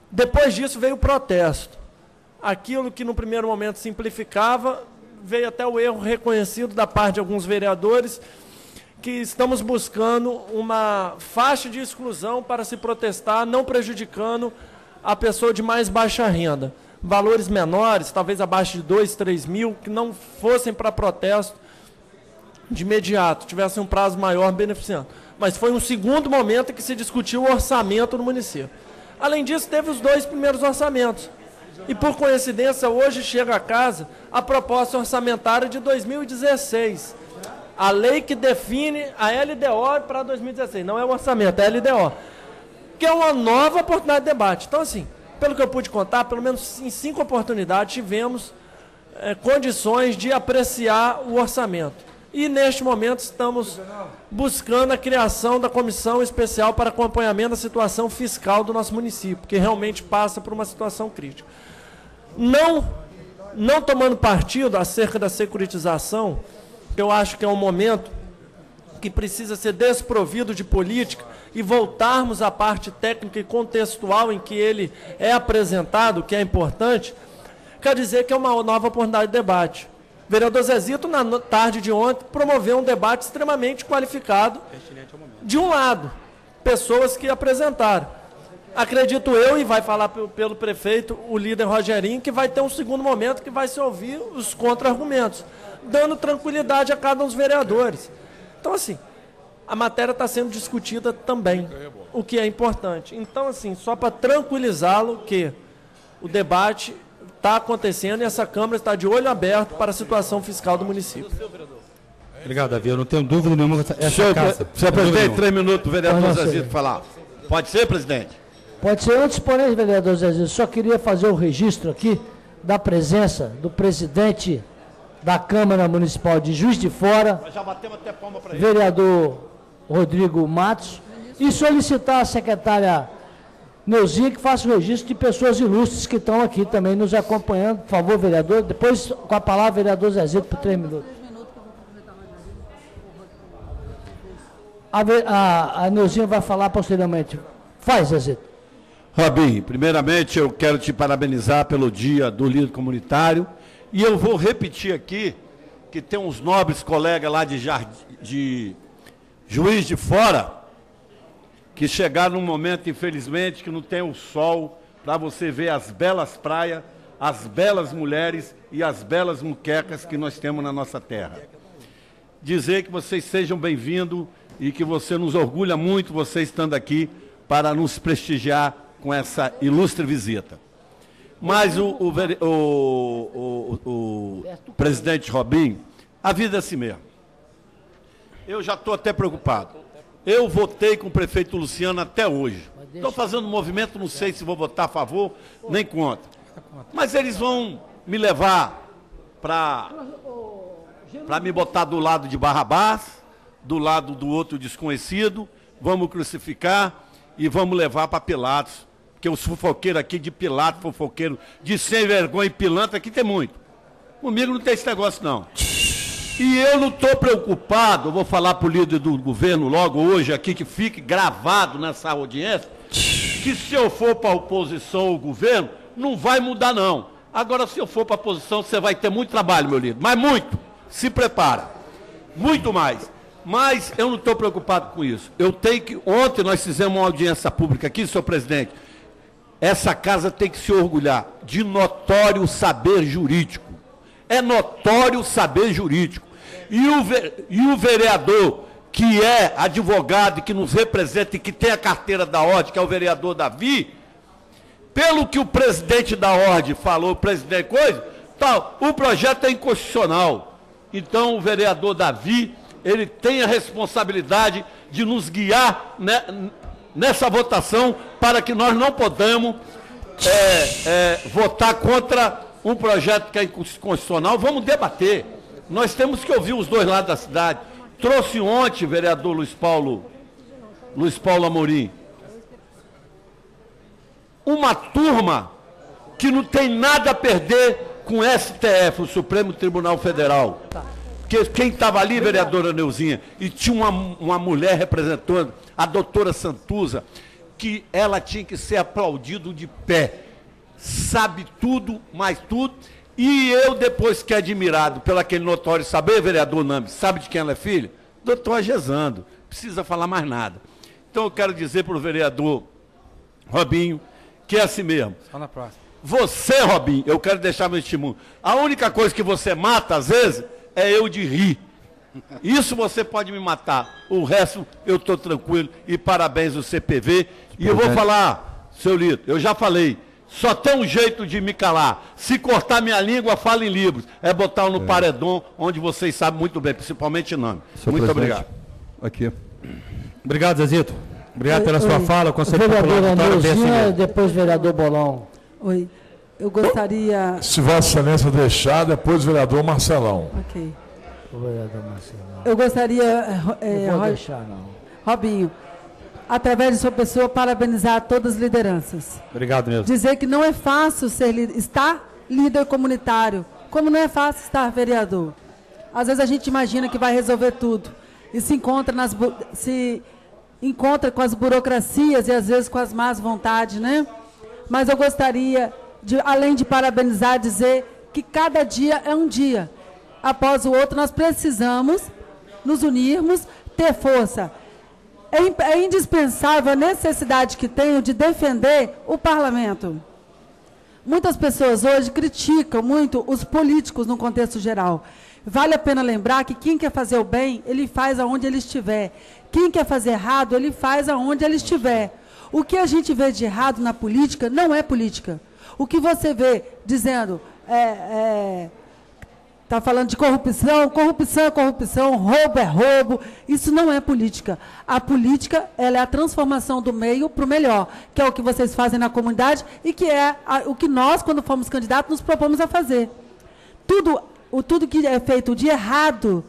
Depois disso veio o protesto. Aquilo que no primeiro momento simplificava, veio até o erro reconhecido da parte de alguns vereadores, que estamos buscando uma faixa de exclusão para se protestar, não prejudicando a pessoa de mais baixa renda. Valores menores, talvez abaixo de 2, 3 mil, que não fossem para protesto de imediato, tivessem um prazo maior beneficiando. Mas foi um segundo momento em que se discutiu o orçamento no município. Além disso, teve os 2 primeiros orçamentos. E, por coincidência, hoje chega a casa a proposta orçamentária de 2016. A lei que define a LDO para 2016. Não é o orçamento, é a LDO. Que é uma nova oportunidade de debate. Então, assim, pelo que eu pude contar, pelo menos em 5 oportunidades tivemos condições de apreciar o orçamento. E, neste momento, estamos buscando a criação da Comissão Especial para Acompanhamento da Situação Fiscal do nosso município, que realmente passa por uma situação crítica. Não tomando partido acerca da securitização, eu acho que é um momento que precisa ser desprovido de política e voltarmos à parte técnica e contextual em que ele é apresentado, que é importante, quer dizer que é uma nova oportunidade de debate. O vereador Zezito, na tarde de ontem, promoveu um debate extremamente qualificado de um lado, pessoas que apresentaram. Acredito eu, e vai falar pelo prefeito, o líder Rogerinho, que vai ter um segundo momento que vai se ouvir os contra-argumentos, dando tranquilidade a cada um dos vereadores. Então, assim, a matéria está sendo discutida também, o que é importante. Então, assim, só para tranquilizá-lo que o debate está acontecendo e essa Câmara está de olho aberto para a situação fiscal do município. Obrigado, Davi. Eu não tenho dúvida nenhuma que essa casa... Senhor presidente, 3 minutos, o vereador Zezito falar. Pode ser, presidente? Pode ser. Antes, porém, vereador Zezito, só queria fazer o registro aqui da presença do presidente da Câmara Municipal de Juiz de Fora, Já batemos até palma para ele. vereador Rodrigo Matos, e solicitar à secretária Neuzinha que faça o registro de pessoas ilustres que estão aqui também nos acompanhando. Por favor, vereador. Depois, com a palavra, vereador Zezito, por 3 minutos. A Neuzinha vai falar posteriormente. Faz, Zezito. Robinho, primeiramente eu quero te parabenizar pelo dia do líder comunitário e eu vou repetir aqui que tem uns nobres colegas lá de Juiz de Fora que chegaram num momento, infelizmente, que não tem o sol para você ver as belas praias, as belas mulheres e as belas muquecas que nós temos na nossa terra. Dizer que vocês sejam bem-vindos e que você nos orgulha muito, você estando aqui, para nos prestigiar com essa ilustre visita. Mas o presidente Robinho, a vida é assim mesmo. Eu já estou até preocupado. Eu votei com o prefeito Luciano até hoje. Estou fazendo um movimento, não sei se vou votar a favor nem contra. Mas eles vão me levar para me botar do lado de Barrabás, do lado do outro desconhecido, vamos crucificar e vamos levar para Pilatos. Porque os fofoqueiros aqui de Pilatos, fofoqueiro de sem vergonha e pilantra, aqui tem muito. Comigo não tem esse negócio, não. E eu não estou preocupado, eu vou falar para o líder do governo logo hoje aqui, que fique gravado nessa audiência, que se eu for para a oposição ao governo, não vai mudar não. Agora, se eu for para a oposição, você vai ter muito trabalho, meu líder, mas muito. Se prepara. Muito mais. Mas eu não estou preocupado com isso. Eu tenho que... Ontem nós fizemos uma audiência pública aqui, senhor presidente. Essa casa tem que se orgulhar de notório saber jurídico. É notório saber jurídico. E o vereador, que é advogado, que nos representa e que tem a carteira da ordem, que é o vereador Davi, pelo que o presidente da ordem falou, o presidente coisa, tal, o projeto é inconstitucional. Então o vereador Davi, ele tem a responsabilidade de nos guiar, né, nessa votação, para que nós não podamos votar contra um projeto que é inconstitucional. Vamos debater. Nós temos que ouvir os dois lados da cidade. Trouxe ontem, vereador Luiz Paulo Amorim, uma turma que não tem nada a perder com o STF, o Supremo Tribunal Federal. Porque quem estava ali, vereadora Neuzinha, e tinha uma mulher representando, a doutora Santuza, que ela tinha que ser aplaudido de pé. Sabe tudo, mais tudo. E eu, depois que admirado pelo aquele notório saber, vereador Nami, sabe de quem ela é filha? doutor Agesando. Não precisa falar mais nada. Então eu quero dizer para o vereador Robinho que é assim mesmo. Só na próxima. Você, Robinho, eu quero deixar meu testemunho. A única coisa que você mata, às vezes, é eu de rir. Isso você pode me matar. O resto, eu estou tranquilo. E parabéns ao CPV. E eu vou falar, seu Lito, eu já falei. Só tem um jeito de me calar. Se cortar minha língua, fala em livros. É botar no paredão, onde vocês sabem muito bem, principalmente nome. Muito obrigado. Aqui. Obrigado, Zezito. Obrigado pela sua fala. Conselho Vereadora Neuzinha, depois vereador Bolão. Oi. Eu gostaria... Se Vossa Excelência deixar, depois o vereador Marcelão. Ok. O vereador Marcelão. Eu gostaria, Não vou deixar, não. Robinho, através de sua pessoa, parabenizar todas as lideranças. Obrigado mesmo. Dizer que não é fácil estar líder comunitário, como não é fácil estar vereador. Às vezes a gente imagina que vai resolver tudo e se encontra com as burocracias e às vezes com as más vontades, né? Mas eu gostaria, além de parabenizar, dizer que cada dia é um dia. Após o outro, nós precisamos nos unirmos, ter força. É indispensável a necessidade que tenho de defender o parlamento. Muitas pessoas hoje criticam muito os políticos no contexto geral. Vale a pena lembrar que quem quer fazer o bem, ele faz aonde ele estiver. Quem quer fazer errado, ele faz aonde ele estiver. O que a gente vê de errado na política não é política. O que você vê dizendo, está falando de corrupção, corrupção é corrupção, roubo é roubo, isso não é política. A política, ela é a transformação do meio para o melhor, que é o que vocês fazem na comunidade e que é o que nós, quando fomos candidatos, nos propomos a fazer. Tudo que é feito de errado,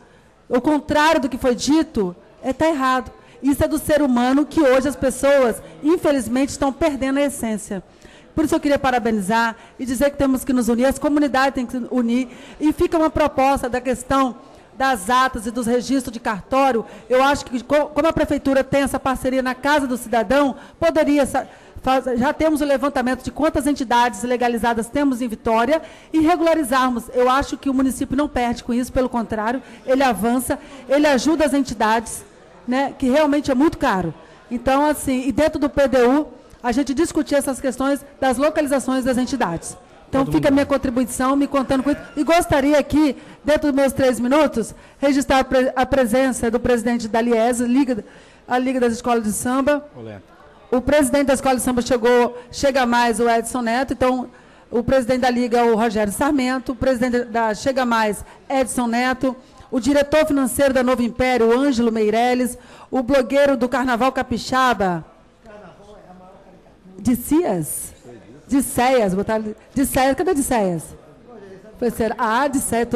o contrário do que foi dito, está errado. Isso é do ser humano que hoje as pessoas, infelizmente, estão perdendo a essência. Por isso eu queria parabenizar e dizer que temos que nos unir, as comunidades têm que se unir, e fica uma proposta da questão das atas e dos registros de cartório. Eu acho que, como a Prefeitura tem essa parceria na Casa do Cidadão, poderia... Já temos o levantamento de quantas entidades legalizadas temos em Vitória e regularizarmos. Eu acho que o município não perde com isso, pelo contrário, ele avança, ele ajuda as entidades, né, que realmente é muito caro. Então, assim, e dentro do PDU, a gente discutir essas questões das localizações das entidades. Então, fica a minha contribuição, me contando com isso. E gostaria aqui, dentro dos meus 3 minutos, registrar a presença do presidente da Liesa, a Liga das Escolas de Samba. O presidente da Escola de Samba chega mais, o Edson Neto. Então, o presidente da Liga, o Rogério Sarmento. O presidente da Chega Mais, Edson Neto. O diretor financeiro da Novo Império, o Ângelo Meirelles. O blogueiro do Carnaval Capixaba. De Cias? De Ceias, botaram de Ceias. Cadê de Ceias? De Ceias,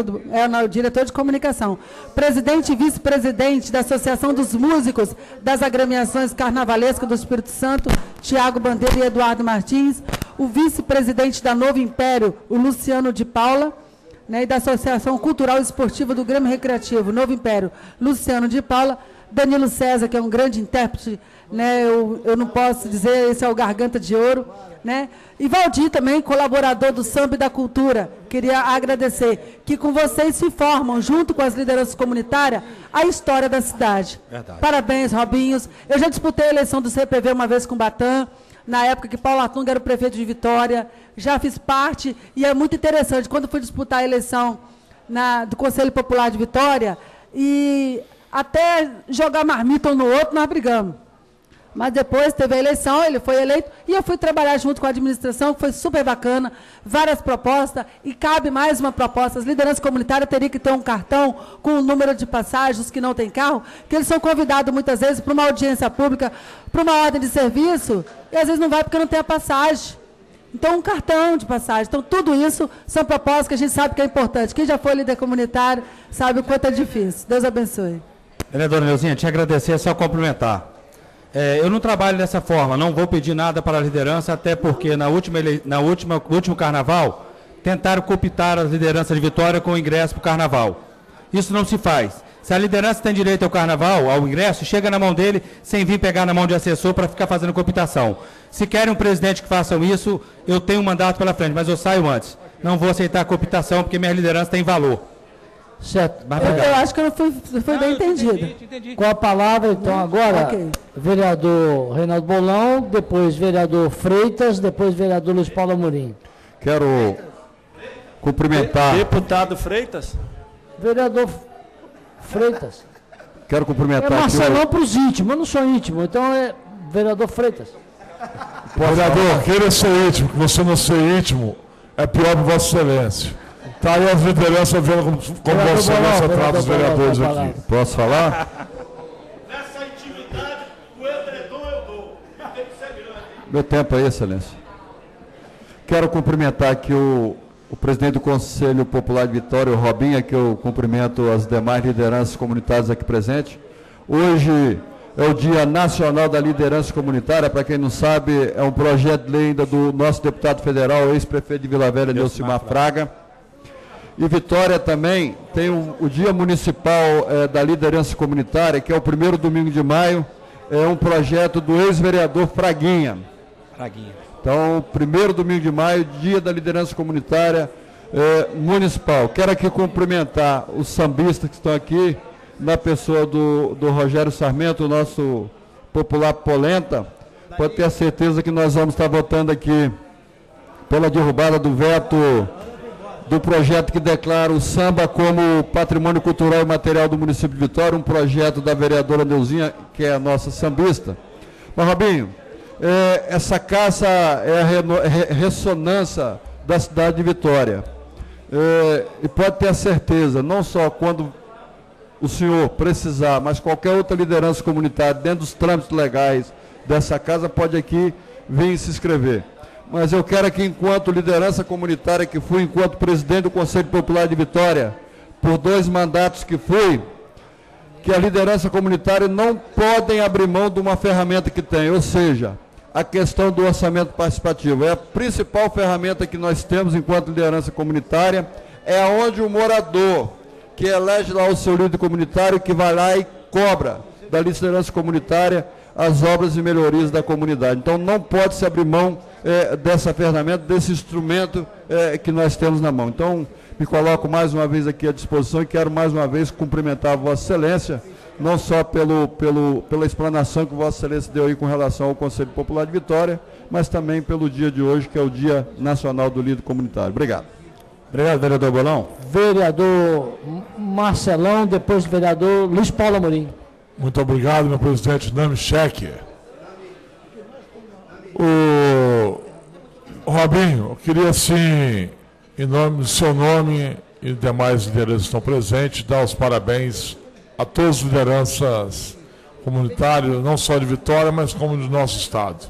o diretor de comunicação. Presidente e vice-presidente da Associação dos Músicos das Agremiações Carnavalescas do Espírito Santo, Tiago Bandeira e Eduardo Martins. O vice-presidente da Novo Império, o Luciano de Paula, né, e da Associação Cultural e Esportiva do Grêmio Recreativo, Novo Império, Luciano de Paula. Danilo César, que é um grande intérprete, né, eu não posso dizer, esse é o Garganta de Ouro, né? E Valdir também, colaborador do Samba e da Cultura, queria agradecer, que com vocês se formam, junto com as lideranças comunitárias, a história da cidade. Verdade. Parabéns, Robinhos. Eu já disputei a eleição do CPV uma vez com o Batan, na época que Paulo Artunga era o prefeito de Vitória, já fiz parte, e é muito interessante, quando fui disputar a eleição do Conselho Popular de Vitória, e até jogar marmita um no outro, nós brigamos. Mas depois teve a eleição, ele foi eleito, e eu fui trabalhar junto com a administração, que foi super bacana, várias propostas, e cabe mais uma proposta. As lideranças comunitárias teriam que ter um cartão com o número de passagens que não tem carro, que eles são convidados muitas vezes para uma audiência pública, para uma ordem de serviço, e às vezes não vai porque não tem a passagem. Então, um cartão de passagem. Então, tudo isso são propostas que a gente sabe que é importante. Quem já foi líder comunitário sabe o quanto é difícil. Deus abençoe. Vereadora Neuzinha, te agradecer, só cumprimentar. Eu não trabalho dessa forma, não vou pedir nada para a liderança, até porque no último carnaval, tentaram cooptar as lideranças de Vitória com o ingresso para o carnaval. Isso não se faz. Se a liderança tem direito ao carnaval, ao ingresso, chega na mão dele sem vir pegar na mão de assessor para ficar fazendo cooptação. Se querem um presidente que façam isso, eu tenho um mandato pela frente, mas eu saio antes. Não vou aceitar a cooptação porque minha liderança tem valor. Certo. Eu acho que eu fui bem entendido. Entendi. Com a palavra, então, agora, Ok. vereador Reinaldo Bolão, depois vereador Freitas, depois vereador Luiz Paulo Amorim. Quero cumprimentar. Deputado Freitas? Vereador Freitas. Quero É cumprimentar aqui Marcelão para os íntimos, eu não sou íntimo, então é vereador Freitas. Vereador, queira ser íntimo, que você não ser íntimo é pior para Vossa Excelência. Está aí as lideranças vendo como Vossa Excelência trata os vereadores aqui. Posso falar? Nessa intimidade, o edredom eu dou. Tem que ser grande. Meu tempo aí, Excelência. Quero cumprimentar aqui o presidente do Conselho Popular de Vitória, o Robinha, que eu cumprimento as demais lideranças comunitárias aqui presentes. Hoje é o Dia Nacional da Liderança Comunitária. Para quem não sabe, é um projeto de lei ainda do nosso deputado federal, ex-prefeito de Vila Velha, Neucimar Fraga. E Vitória também tem o Dia Municipal da Liderança Comunitária, que é o primeiro domingo de maio. É um projeto do ex-vereador Fraguinha. Então, primeiro domingo de maio, Dia da Liderança Comunitária Municipal. Quero aqui cumprimentar os sambistas que estão aqui, na pessoa do Rogério Sarmento, o nosso popular polenta. Pode ter a certeza que nós vamos estar votando aqui pela derrubada do veto do projeto que declara o samba como patrimônio cultural e material do município de Vitória, um projeto da vereadora Neuzinha, que é a nossa sambista. Mas, Robinho, essa casa é a ressonância da cidade de Vitória. E pode ter a certeza, não só quando o senhor precisar, mas qualquer outra liderança comunitária, dentro dos trâmites legais dessa casa, pode aqui vir se inscrever. Mas eu quero aqui, enquanto liderança comunitária que fui, enquanto presidente do Conselho Popular de Vitória, por 2 mandatos que fui, que a liderança comunitária não podem abrir mão de uma ferramenta que tem, ou seja, a questão do orçamento participativo. É a principal ferramenta que nós temos enquanto liderança comunitária, é onde o morador que elege lá o seu líder comunitário, que vai lá e cobra da liderança comunitária as obras e melhorias da comunidade. Então não pode se abrir mão dessa ferramenta, desse instrumento que nós temos na mão. Então me coloco mais uma vez aqui à disposição e quero mais uma vez cumprimentar a Vossa Excelência, não só pela explanação que Vossa Excelência deu aí com relação ao Conselho Popular de Vitória, mas também pelo dia de hoje, que é o Dia Nacional do Líder Comunitário. Obrigado. Obrigado, vereador Bolão. Vereador Marcelão, depois vereador Luiz Paulo Amorim. Muito obrigado, meu presidente Nami Cheque. O Robinho, eu queria, assim, em nome do seu nome e demais lideranças que estão presentes, dar os parabéns a todas as lideranças comunitárias, não só de Vitória, mas como do nosso estado.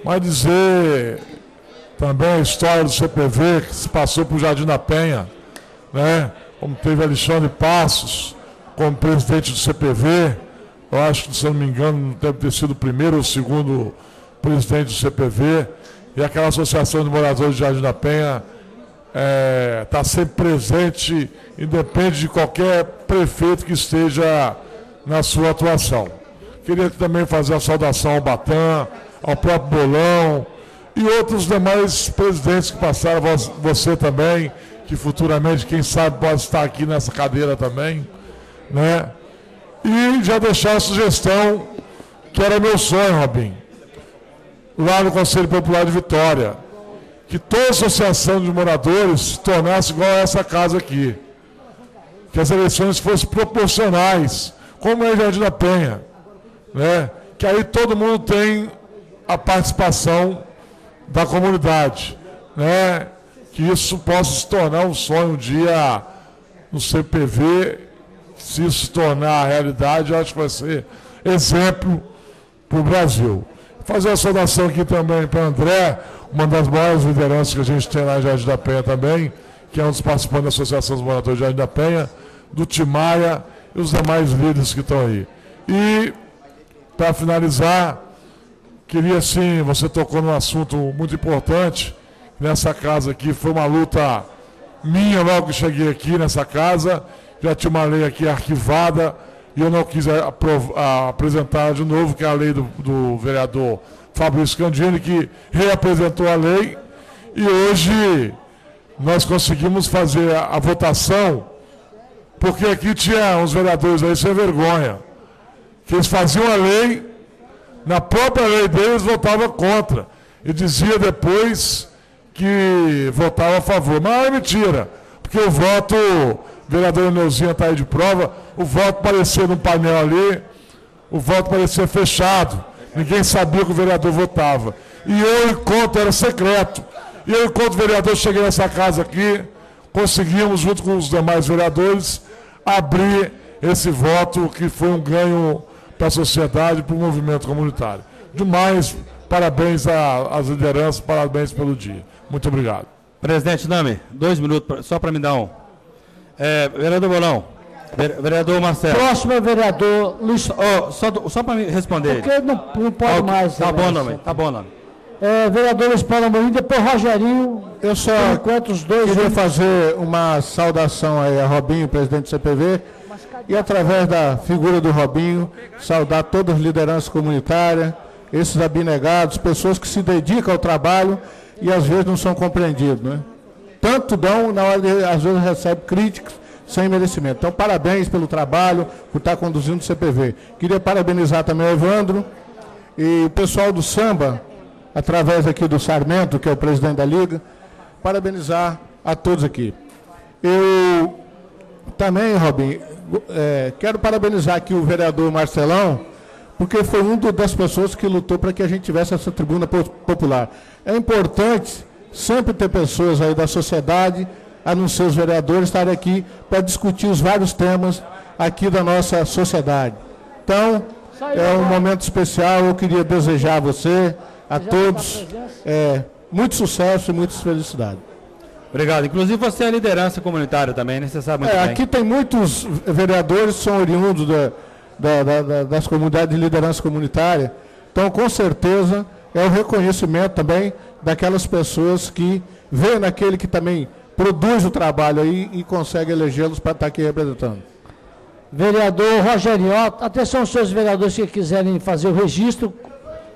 Mas dizer também a história do CPV, que se passou por Jardim da Penha, né? Como teve Alexandre Passos como presidente do CPV, eu acho que, se eu não me engano, deve ter sido o primeiro ou o segundo presidente do CPV, e aquela associação de moradores de Jardim da Penha está sempre presente, independe de qualquer prefeito que esteja na sua atuação. Queria também fazer a saudação ao Batan, ao próprio Bolão e outros demais presidentes que passaram, você também, que futuramente, quem sabe, pode estar aqui nessa cadeira também, né? E já deixar a sugestão, que era meu sonho, Robinho, lá no Conselho Popular de Vitória, que toda associação de moradores se tornasse igual a essa casa aqui, que as eleições fossem proporcionais, como é em Jardim da Penha, né? Que aí todo mundo tem a participação da comunidade, né? Que isso possa se tornar um sonho um dia no CPV. Se isso se tornar realidade, eu acho que vai ser exemplo para o Brasil. Fazer a saudação aqui também para André, uma das maiores lideranças que a gente tem lá em Jardim da Penha também, que é um dos participantes da Associação dos Moradores de Jardim da Penha, do Timaya e os demais líderes que estão aí. E, para finalizar, queria, sim, você tocou num assunto muito importante, nessa casa aqui, foi uma luta minha logo que cheguei aqui nessa casa, já tinha uma lei aqui arquivada e eu não quis apresentar de novo, que é a lei do vereador Fabrício Gandini, que reapresentou a lei, e hoje nós conseguimos fazer a votação porque aqui tinha uns vereadores aí sem vergonha, que eles faziam a lei, na própria lei deles votavam contra, e dizia depois que votava a favor. Mas é mentira, porque o voto, o vereador Neuzinha está aí de prova, o voto parecia no painel ali, o voto parecia fechado, ninguém sabia que o vereador votava. E eu, enquanto era secreto, e eu, enquanto vereador, cheguei nessa casa aqui, conseguimos, junto com os demais vereadores, abrir esse voto que foi um ganho para a sociedade, para o movimento comunitário. Demais, parabéns às lideranças, parabéns pelo dia. Muito obrigado. Presidente Nami, 2 minutos, só para me dar um. Vereador Bolão, vereador Marcelo. Próximo vereador Luiz. Só para me responder. Porque não pode mais. Tá bom, Nami. Tá bom, Nami. Vereador Luiz Paulo Amorim, depois Rogerinho. Eu só queria fazer uma saudação aí a Robinho, presidente do CPV, e através da figura do Robinho, saudar todas as lideranças comunitárias, esses abnegados, pessoas que se dedicam ao trabalho e às vezes não são compreendidos, né? Tanto dão, na hora de, às vezes recebem críticas sem merecimento. Então, parabéns pelo trabalho, por estar conduzindo o CPV. Queria parabenizar também o Evandro e o pessoal do samba, através aqui do Sarmento, que é o presidente da Liga, parabenizar a todos aqui. Eu também, Robin, quero parabenizar aqui o vereador Marcelão, porque foi uma das pessoas que lutou para que a gente tivesse essa tribuna popular. É importante sempre ter pessoas aí da sociedade, a não ser os vereadores, estarem aqui para discutir os vários temas aqui da nossa sociedade. Então, é um momento especial, eu queria desejar a você, a todos, muito sucesso e muitas felicidades. Obrigado. Inclusive você é liderança comunitária também, né? Você sabe muito bem. Aqui tem muitos vereadores que são oriundos das comunidades de liderança comunitária. Então, com certeza, é o reconhecimento também daquelas pessoas que vê naquele que também produz o trabalho aí e consegue elegê-los para estar aqui representando. Vereador Rogerinho, atenção aos seus vereadores que quiserem fazer o registro,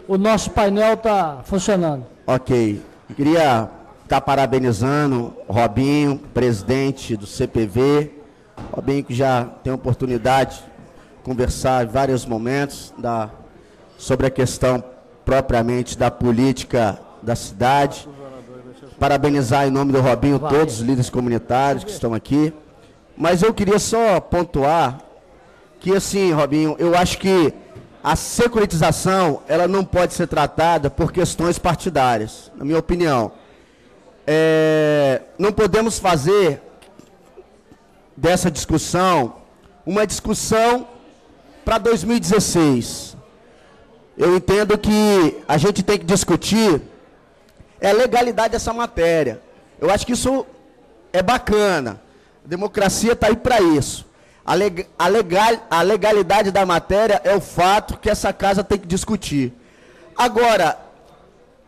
o nosso painel está funcionando. Ok. Queria estar parabenizando o Robinho, presidente do CPV. Robinho que já tem oportunidade de conversar em vários momentos sobre a questão propriamente da política da cidade. Parabenizar em nome do Robinho todos os líderes comunitários que estão aqui. Mas eu queria só pontuar que, assim, Robinho, eu acho que a securitização, ela não pode ser tratada por questões partidárias, na minha opinião. Não podemos fazer dessa discussão uma discussão para 2016. Eu entendo que a gente tem que discutir a legalidade dessa matéria. Eu acho que isso é bacana. A democracia está aí para isso. A legalidade da matéria é o fato que essa casa tem que discutir. Agora,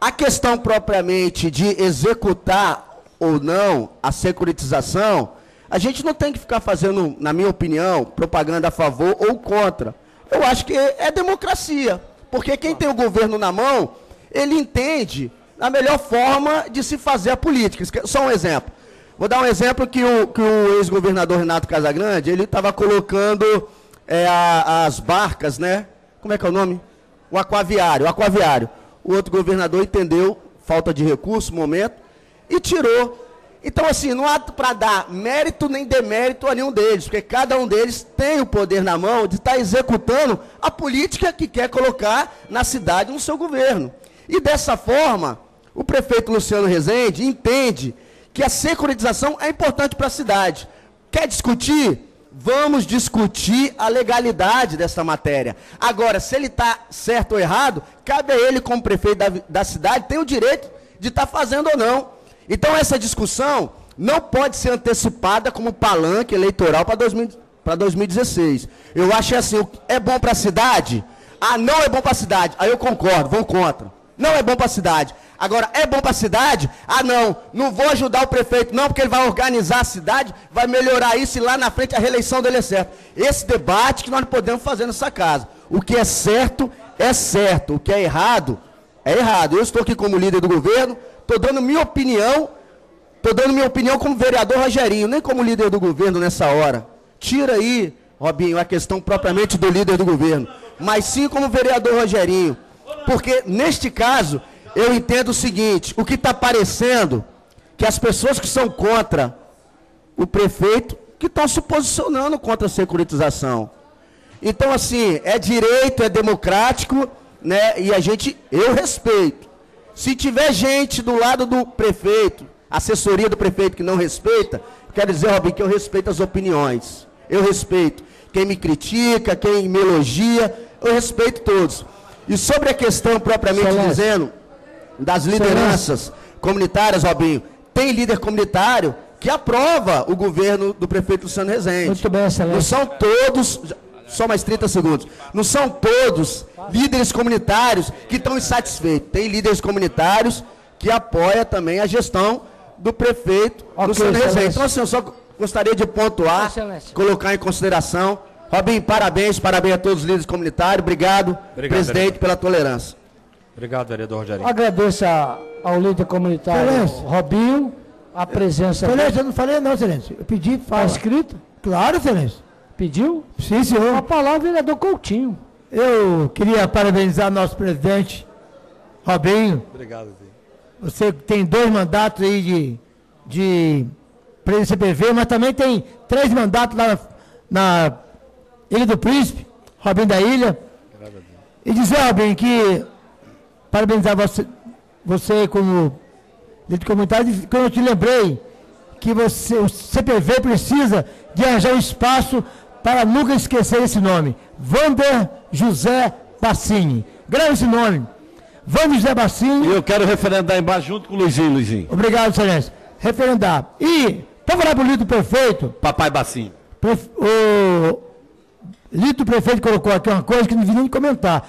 a questão propriamente de executar ou não a securitização, a gente não tem que ficar fazendo, na minha opinião, propaganda a favor ou contra. Eu acho que é democracia, porque quem tem o governo na mão, ele entende a melhor forma de se fazer a política. Só um exemplo. Vou dar um exemplo que o ex-governador Renato Casagrande, ele estava colocando as barcas, né? Como é que é o nome? O aquaviário. O outro governador entendeu, falta de recurso, momento, e tirou. Então, assim, não há para dar mérito nem demérito a nenhum deles, porque cada um deles tem o poder na mão de estar executando a política que quer colocar na cidade no seu governo. E dessa forma, o prefeito Luciano Rezende entende que a securitização é importante para a cidade. Quer discutir? Vamos discutir a legalidade dessa matéria. Agora, se ele está certo ou errado, cabe a ele, como prefeito da cidade, tem o direito de estar fazendo ou não. Então, essa discussão não pode ser antecipada como palanque eleitoral para 2016. Eu acho assim, é bom para a cidade? Ah, não é bom para a cidade. Aí eu concordo, vou contra. Não é bom para a cidade. Agora, é bom para a cidade? Ah, não vou ajudar o prefeito, não, porque ele vai organizar a cidade, vai melhorar isso e lá na frente a reeleição dele é certa. Esse debate que nós não podemos fazer nessa casa. O que é certo, o que é errado errado. Eu estou aqui como líder do governo, estou dando minha opinião como vereador Rogerinho, nem como líder do governo nessa hora. tira aí, Robinho, a questão propriamente do líder do governo, mas sim como vereador Rogerinho. Porque, neste caso, eu entendo o seguinte, o que está parecendo que as pessoas que são contra o prefeito, que estão se posicionando contra a securitização. Então, assim, é direito, é democrático, né? E eu respeito. Se tiver gente do lado do prefeito, assessoria do prefeito que não respeita, quero dizer, Robinho, que eu respeito as opiniões. Eu respeito quem me critica, quem me elogia, eu respeito todos. E sobre a questão propriamente dizendo, das lideranças comunitárias, Robinho, tem líder comunitário que aprova o governo do prefeito Luciano Rezende. Muito bem, excelência. Não são todos, só mais 30 segundos, não são todos líderes comunitários que estão insatisfeitos. Tem líderes comunitários que apoiam também a gestão do prefeito Luciano Rezende. Então, assim, eu só gostaria de pontuar, colocar em consideração. Robinho, parabéns a todos os líderes comunitários. Obrigado presidente, vereador, pela tolerância. Obrigado, vereador Rogerinho. Agradeço ao líder comunitário Robinho, a presença... Excelência, eu não falei não, excelência. Eu pedi... Está escrito? Claro, excelência. Pediu? Sim, senhor. A palavra, vereador Coutinho. Eu queria parabenizar nosso presidente, Robinho. Obrigado, Zé. Você tem 2 mandatos aí de presidente do CPV, mas também tem 3 mandatos lá na Ilha do Príncipe, Robinho da Ilha. E dizer, Robinho, que parabenizar você como líder comunitário, que eu te lembrei que o CPV precisa de arranjar um espaço para nunca esquecer esse nome. Wander José Bassini. Grave esse nome. Wander José Bassini. E eu quero referendar embaixo junto com o Luizinho. Obrigado, excelência. Referendar. E, para falar para o líder do prefeito... Papai Bassini. O líder do prefeito colocou aqui uma coisa que não vi nem comentar.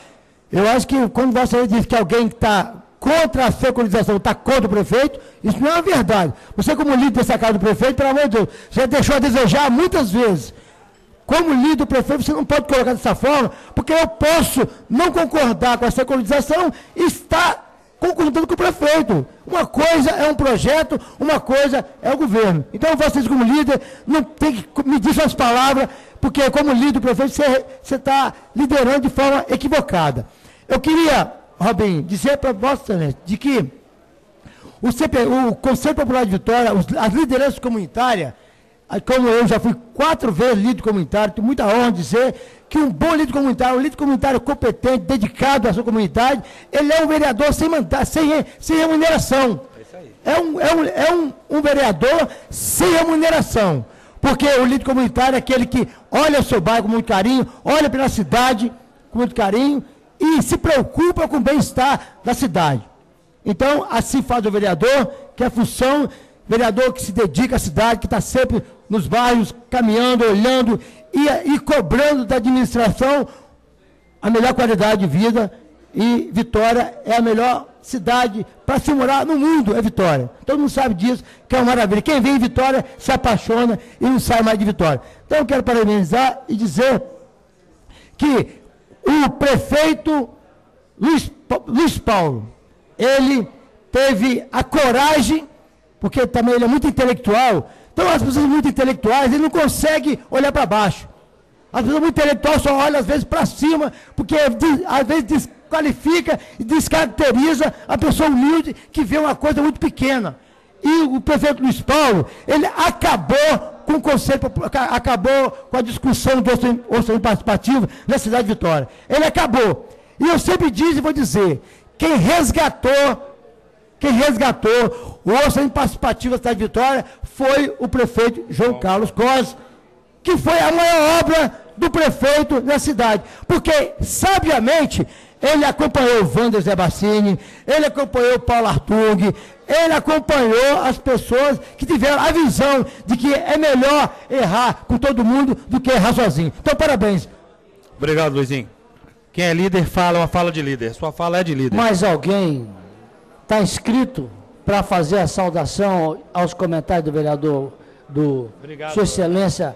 Eu acho que quando você diz que alguém está contra a securitização, está contra o prefeito, isso não é uma verdade. Você, como líder dessa casa do prefeito, pelo amor de Deus, você deixou a desejar muitas vezes. Como líder do prefeito, você não pode colocar dessa forma, porque eu posso não concordar com a securitização e estar concordando com o prefeito. Uma coisa é um projeto, uma coisa é o governo. Então, vocês, como líder, não tem que medir suas palavras, porque, como líder do prefeito, você está liderando de forma equivocada. Eu queria, Robinho, dizer para Vossa Excelência de que o Conselho Popular de Vitória, as lideranças comunitárias, como eu já fui 4 vezes líder comunitário, tenho muita honra de dizer que um bom líder comunitário, um líder comunitário competente, dedicado à sua comunidade, ele é um vereador sem mandato, sem remuneração. É um vereador sem remuneração. Porque o líder comunitário é aquele que olha o seu bairro com muito carinho, olha pela cidade com muito carinho e se preocupa com o bem-estar da cidade. Então, assim faz o vereador, que é a função, vereador que se dedica à cidade, que está sempre nos bairros, caminhando, olhando e cobrando da administração a melhor qualidade de vida. E Vitória é a melhor cidade para se morar no mundo, é Vitória. Todo mundo sabe disso, que é uma maravilha. Quem vem em Vitória se apaixona e não sai mais de Vitória. Então eu quero parabenizar e dizer que o prefeito Luiz Paulo, ele teve a coragem, porque também ele é muito intelectual. Então as pessoas muito intelectuais, ele não consegue olhar para baixo. As pessoas muito intelectuais só olham às vezes para cima, porque às vezes desqualifica e descaracteriza a pessoa humilde que vê uma coisa muito pequena. E o prefeito Luiz Paulo, ele acabou com o conselho, acabou com a discussão do orçamento participativo na cidade de Vitória. Ele acabou. E eu sempre disse e vou dizer, quem resgatou o orçamento participativo da cidade de Vitória foi o prefeito João Carlos Costa, que foi a maior obra do prefeito na cidade. Porque, sabiamente, ele acompanhou o Wander Zé Bassini, ele acompanhou o Paulo Artung, ele acompanhou as pessoas que tiveram a visão de que é melhor errar com todo mundo do que errar sozinho. Então, parabéns. Obrigado, Luizinho. Quem é líder fala uma fala de líder. Sua fala é de líder. Mais alguém está inscrito para fazer a saudação aos comentários do vereador, Obrigado, Sua Excelência,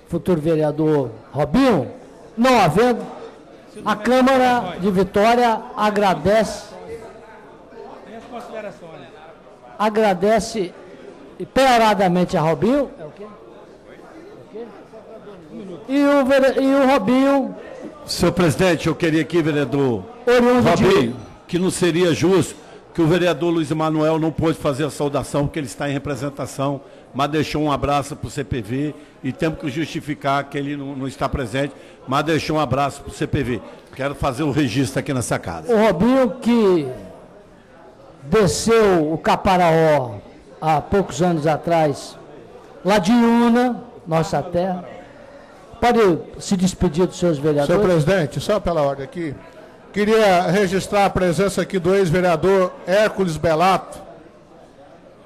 futuro vereador Robinho? Não havendo, a Câmara de Vitória agradece peroradamente a Robinho. É o quê? E o Robinho... Senhor presidente, eu queria aqui, vereador Robinho, que não seria justo que o vereador Luiz Emanuel não pôde fazer a saudação, porque ele está em representação, mas deixou um abraço para o CPV e temos que justificar que ele não está presente, mas deixou um abraço para o CPV. Quero fazer o registro aqui nessa casa. O Robinho, que desceu o Caparaó há poucos anos atrás, lá de Una, nossa terra, pode se despedir dos seus vereadores? Senhor presidente, só pela ordem aqui, queria registrar a presença aqui do ex-vereador Hércules Belato,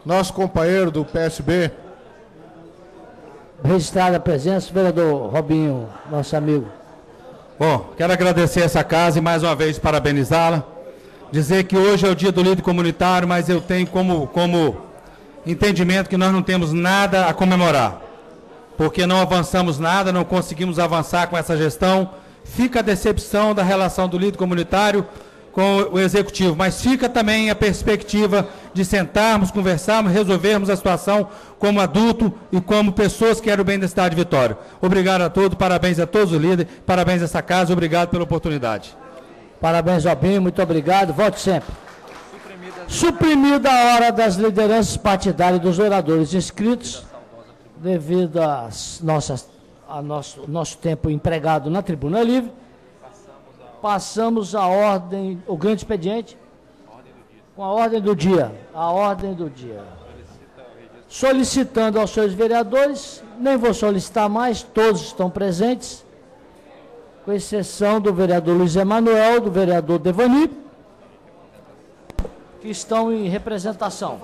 nosso companheiro do PSB. Registrar a presença, vereador Robinho, nosso amigo. Bom, quero agradecer essa casa e mais uma vez parabenizá-la. Dizer que hoje é o dia do líder comunitário, mas eu tenho como entendimento que nós não temos nada a comemorar. Porque não avançamos nada, não conseguimos avançar com essa gestão. Fica a decepção da relação do líder comunitário com o executivo, mas fica também a perspectiva de sentarmos, conversarmos, resolvermos a situação como adulto e como pessoas que querem o bem da cidade de Vitória. Obrigado a todos, parabéns a todos os líderes, parabéns a essa casa, obrigado pela oportunidade. Parabéns, Robinho, muito obrigado, volte sempre. Suprimida a hora das lideranças partidárias dos oradores inscritos, devido ao nosso tempo empregado na Tribuna Livre, passamos à ordem, o grande expediente, com a ordem do dia. A ordem do dia. Solicitando aos seus vereadores, nem vou solicitar mais, todos estão presentes, com exceção do vereador Luiz Emanuel, do vereador Devani, que estão em representação.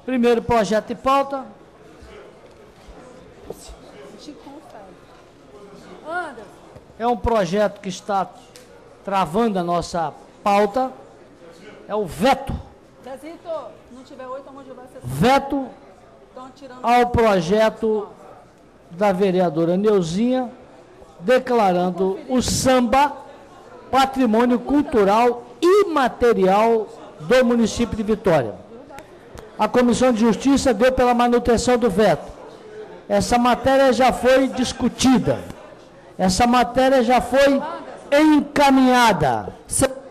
Primeiro projeto de pauta. É um projeto que está travando a nossa pauta. É o veto. Zezito, não tiver 8, a mão de baixo. Veto ao projeto da vereadora Neuzinha, declarando o samba patrimônio cultural imaterial do município de Vitória. A Comissão de Justiça deu pela manutenção do veto. Essa matéria já foi discutida. Essa matéria já foi encaminhada.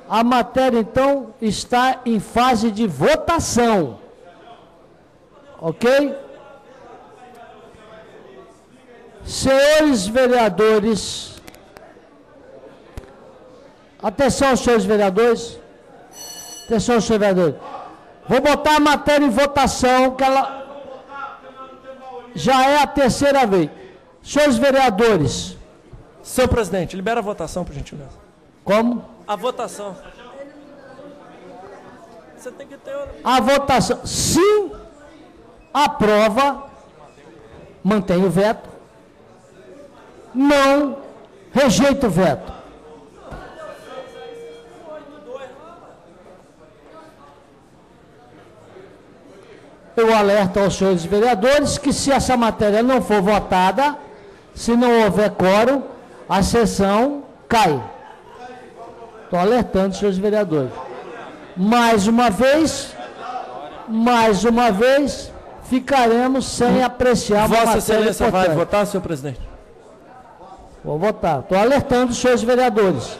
A matéria, então, está em fase de votação. Ok? Senhores vereadores, atenção, senhores vereadores. Atenção, senhores vereadores. Vou botar a matéria em votação, que ela já é a terceira vez. Senhores vereadores. Senhor presidente, libera a votação, por gentileza. Como? A votação. Você tem que ter... A votação. Se aprova, mantém o veto. Não, rejeita o veto. Eu alerto aos senhores vereadores que se essa matéria não for votada, se não houver quórum, a sessão cai. Estou alertando os senhores vereadores. Mais uma vez, ficaremos sem apreciar uma matéria Vossa Excelência importante. vai votar, senhor presidente? Vou votar. Estou alertando os senhores vereadores.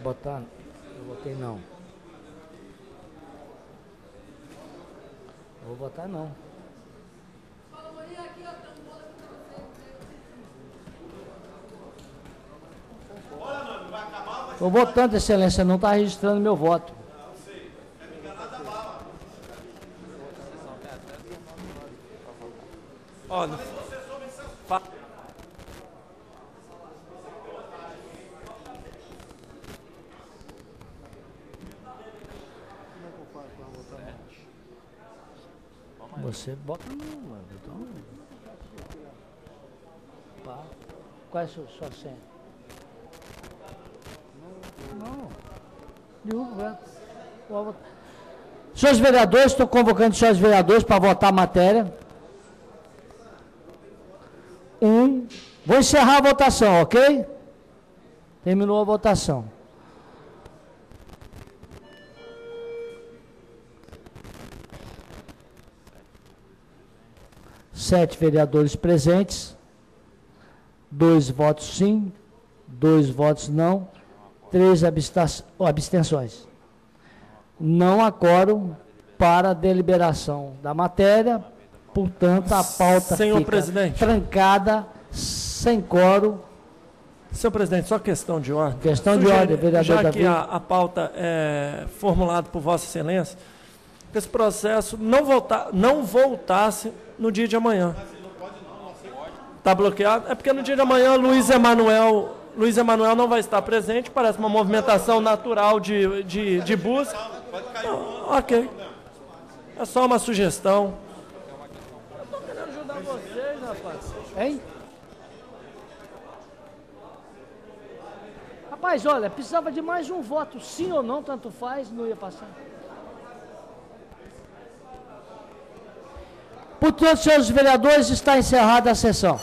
Botar. Eu votei não. Vou votar não. Estou votando, excelência, não está registrando meu voto. Ó, Você bota não, mano. Então... Qual é a sua senha? Não. Derruba o veto. Senhores vereadores, estou convocando os senhores vereadores para votar a matéria. Vou encerrar a votação, ok? Terminou a votação. 7 vereadores presentes, 2 votos sim, 2 votos não, 3 abstenções. Não há quórum para a deliberação da matéria, portanto, a pauta Senhor fica presidente. trancada, sem quórum. Senhor presidente, só questão de ordem. Questão de ordem, vereador já Davi. que a pauta é formulada por Vossa Excelência, que esse processo não voltasse no dia de amanhã. Está bloqueado? É porque no dia de amanhã Luiz Emanuel não vai estar presente, parece uma movimentação natural de busca. Não, ok. É só uma sugestão. Eu estou querendo ajudar vocês, rapaz. Hein? Rapaz, olha, precisava de mais um voto, sim ou não, tanto faz, não ia passar. Por todos os senhores vereadores, está encerrada a sessão.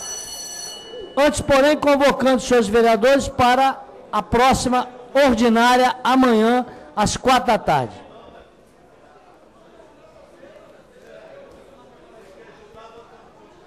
Antes, porém, convocando os senhores vereadores para a próxima ordinária, amanhã, às 4 da tarde.